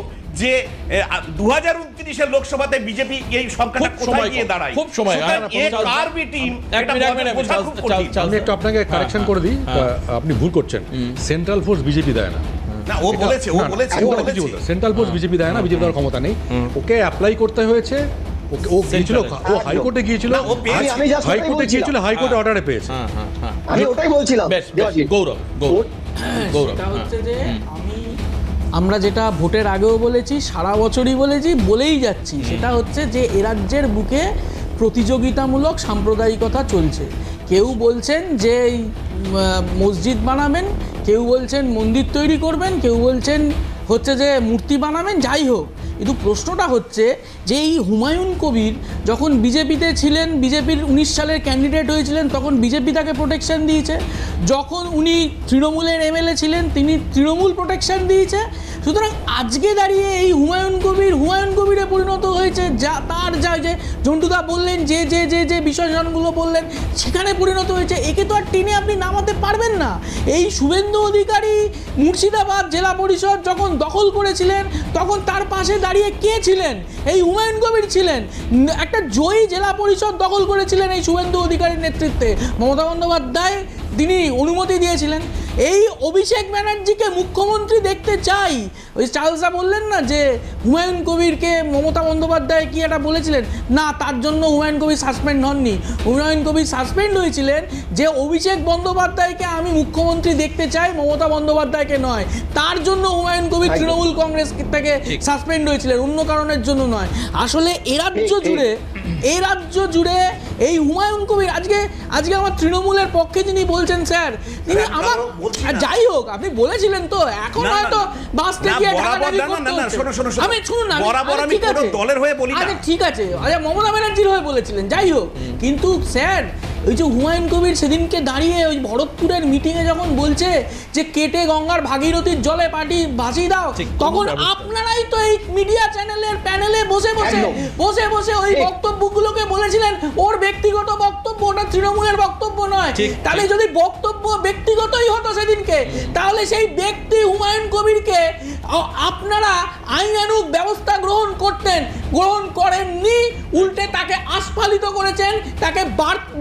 যে 2029-এর লোকসভাতে বিজেপি এই সংখ্যাটা কোথায় গিয়ে দাঁড়ায়। খুব সময় আমি একটু আপনাকে কারেকশন করে দিই, আপনি ভুল করছেন। সেন্ট্রাল ফোর্স বিজেপি দেয় না। সেন্ট্রাল ফোর্স বিজেপি দেয় না, বিজেপি দেওয়ার ক্ষমতা নেই। ওকে অ্যাপ্লাই করতে হয়েছে, ও গিয়েছিল, ও হাইকোর্টে গিয়েছিল, হাইকোর্টে গিয়েছিল, হাইকোর্টে অর্ডারে পেয়েছে। আমি ওটাই বলছিলাম। গৌরব, আমরা যেটা ভোটের আগেও বলেছি, সারা বছরই বলেছি, বলেই যাচ্ছি, সেটা হচ্ছে যে এ রাজ্যের বুকে প্রতিযোগিতামূলক সাম্প্রদায়িকতা চলছে। কেউ বলছেন যে মসজিদ বানাবেন, কেউ বলছেন মন্দির তৈরি করবেন, কেউ বলছেন হচ্ছে যে মূর্তি বানাবেন, যাই হোক। কিন্তু প্রশ্নটা হচ্ছে যে এই হুমায়ুন কবির যখন বিজেপিতে ছিলেন, বিজেপির 19 সালের ক্যান্ডিডেট হয়েছিলেন, তখন বিজেপি তাকে প্রোটেকশন দিয়েছে। যখন উনি তৃণমূলের এমএলএ ছিলেন, তিনি তৃণমূল প্রোটেকশন দিয়েছে। সুতরাং আজকে দাঁড়িয়ে এই হুমায়ুন কবিরে পরিণত হয়েছে, যা তার যা যে ঝন্টুদা বললেন, যে যে যে যে বিষয়জনগুলো বললেন, সেখানে পরিণত হয়েছে। একে তো আর টেনে আপনি নামাতে পারবেন না। এই শুভেন্দু অধিকারী মুর্শিদাবাদ জেলা পরিষদ যখন দখল করেছিলেন, তখন তার পাশে দাঁড়িয়ে কে ছিলেন? এই হুমায়ুন কবির ছিলেন। একটা জয়ী জেলা পরিষদ দখল করেছিলেন এই শুভেন্দু অধিকারীর নেতৃত্বে। মমতা বন্দ্যোপাধ্যায় তিনি অনুমতি দিয়েছিলেন। এই অভিষেক ব্যানার্জিকে মুখ্যমন্ত্রী দেখতে চাই। ওই চার্লসদা বললেন না যে হুমায়ুন কবিরকে মমতা বন্দ্যোপাধ্যায় কি এটা বলেছিলেন, না তার জন্য হুমায়ুন কবির সাসপেন্ড হননি। হুমায়ুন কবির সাসপেন্ড হয়েছিলেন যে অভিষেক বন্দ্যোপাধ্যায়কে আমি মুখ্যমন্ত্রী দেখতে চাই, মমতা বন্দ্যোপাধ্যায়কে নয়। তার জন্য হুমায়ুন কবির তৃণমূল কংগ্রেস থেকে সাসপেন্ড হয়েছিলেন, অন্য কারণের জন্য নয়। আসলে এই রাজ্য জুড়ে এই হুমায়ুন কবির আজকে আমার তৃণমূলের পক্ষে যিনি বলছেন, স্যার তিনি আমার, যাই হোক আপনি বলেছিলেন তো, এখন হয়তো বাসতে গিয়ে ঢাকাঢাকি করতে হচ্ছে। আমি শুনুন না, ঠিক আছে, মমতা ব্যানার্জির হয়ে বলেছিলেন, যাই হোক। কিন্তু স্যার ওই যে হুমায়ুন কবির সেদিনকে দাঁড়িয়ে ওই ভরতপুরের মিটিংয়ে যখন বলছে যে কেটে গঙ্গার ভাগীরথীর জলে পাটি ভাসিয়ে দাও, তখন আপনারাই তো এই মিডিয়া চ্যানেলের প্যানেলে বসে ওই বক্তব্যগুলোকে বলেছিলেন ওর ব্যক্তিগত বক্তব্য, ওটা তৃণমূলের বক্তব্য নয়। তাহলে যদি বক্তব্য ব্যক্তিগতই হতো সেদিনকে, তাহলে সেই ব্যক্তি হুমায়ুন কবিরকে আপনারা আইনানুগ ব্যবস্থা গ্রহণ করেননি, উল্টে তাকে আস্ফালিত করেছেন, তাকে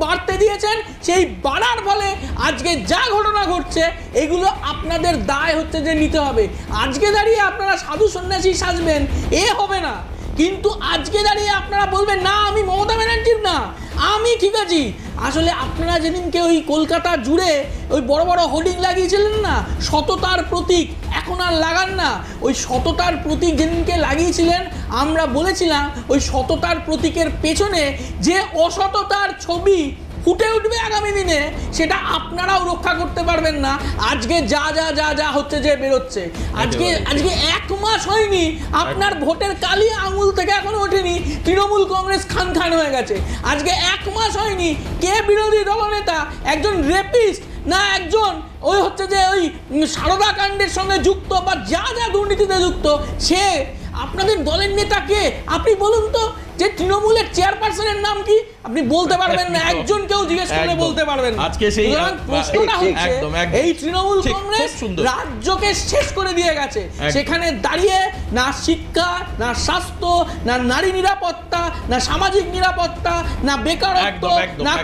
বাড়তে দিয়েছেন। সেই বাড়ার ফলে আজকে যা ঘটনা ঘটছে, এগুলো আপনাদের দায় হচ্ছে যে নিতে হবে। আজকে দাঁড়িয়ে আপনারা সাধু সন্ন্যাসী সাজবেন, এ হবে না। কিন্তু আজকে দাঁড়িয়ে আপনারা বলবেন না আমি মমতা ব্যানার্জির না, আমি ঠিক আছি। আসলে আপনারা যেদিনকে ওই কলকাতা জুড়ে ওই বড় বড় হোর্ডিং লাগিয়েছিলেন না, সততার প্রতীক, এখন আর লাগান না। ওই সততার প্রতীক যেদিনকে লাগিয়েছিলেন, আমরা বলেছিলাম ওই সততার প্রতীকের পেছনে যে অসততার ছবি ফুটে উঠবে আগামী দিনে, সেটা আপনারাও রক্ষা করতে পারবেন না। আজকে যা হচ্ছে যে বেরোচ্ছে, আজকে 1 মাস হয়নি, আপনার ভোটের কালি আঙুল থেকে এখনো ওঠেনি, তৃণমূল কংগ্রেস খান হয়ে গেছে। আজকে 1 মাস হয়নি, কে বিরোধী দলনেতা, একজন রেপিস্ট না একজন ওই হচ্ছে যে ওই সারদা কাণ্ডের সঙ্গে যুক্ত বা যা দুর্নীতিতে যুক্ত, সে আপনাদের দলের নেতা কে আপনি বলুন তো, যে তৃণমূলের চেয়ারপারসনের নাম কি আপনি বলতে পারবেন না, একজন কেউ জিজ্ঞেস করলে বলতে পারবেন না। আজকে সেই প্রশ্নটা হচ্ছে একদম এই তৃণমূল কংগ্রেস রাজ্যকে শেষ করে দিয়ে গেছে, সেখানে দাঁড়িয়ে না শিক্ষা, না স্বাস্থ্য, না নারী নিরাপত্তা, না সামাজিক নিরাপত্তা, না বেকারত্ব, না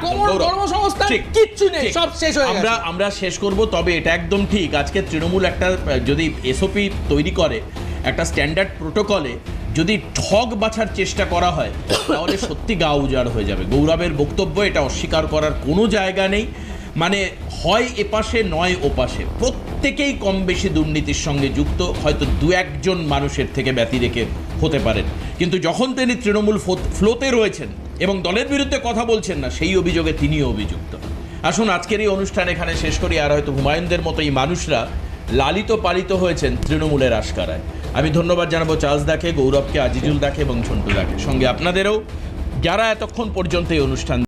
কর্মসংস্থান, কিচ্ছু নেই, সব শেষ হয়ে গেছে। আমরা শেষ করব, তবে এটা একদম ঠিক, আজকে তৃণমূল একটা যদি এসওপি তৈরি করে, একটা স্ট্যান্ডার্ড প্রোটোকলে যদি ঠগ বাছার চেষ্টা করা হয়, তাহলে সত্যি গা উজাড় হয়ে যাবে। গৌরবের বক্তব্য, এটা অস্বীকার করার কোনো জায়গা নেই। মানে হয় এপাশে নয় ওপাশে, প্রত্যেকেই কম বেশি দুর্নীতির সঙ্গে যুক্ত, হয়তো দু একজন মানুষের থেকে ব্যতি রেখে হতে পারেন, কিন্তু যখন তিনি তৃণমূল ফ্লোতে রয়েছেন এবং দলের বিরুদ্ধে কথা বলছেন না, সেই অভিযোগে তিনিও অভিযুক্ত। আসুন আজকের এই অনুষ্ঠান এখানে শেষ করি। আর হয়তো হুমায়ুনদের মতো এই মানুষরা লালিত পালিত হয়েছেন তৃণমূলের আশকারায়। আমি ধন্যবাদ জানাবো চার্লস দাকে, গৌরবকে, আজিজুল দাকে এবং ঝন্টু দাকে, সঙ্গে আপনাদেরও যারা এতক্ষণ পর্যন্ত এই অনুষ্ঠান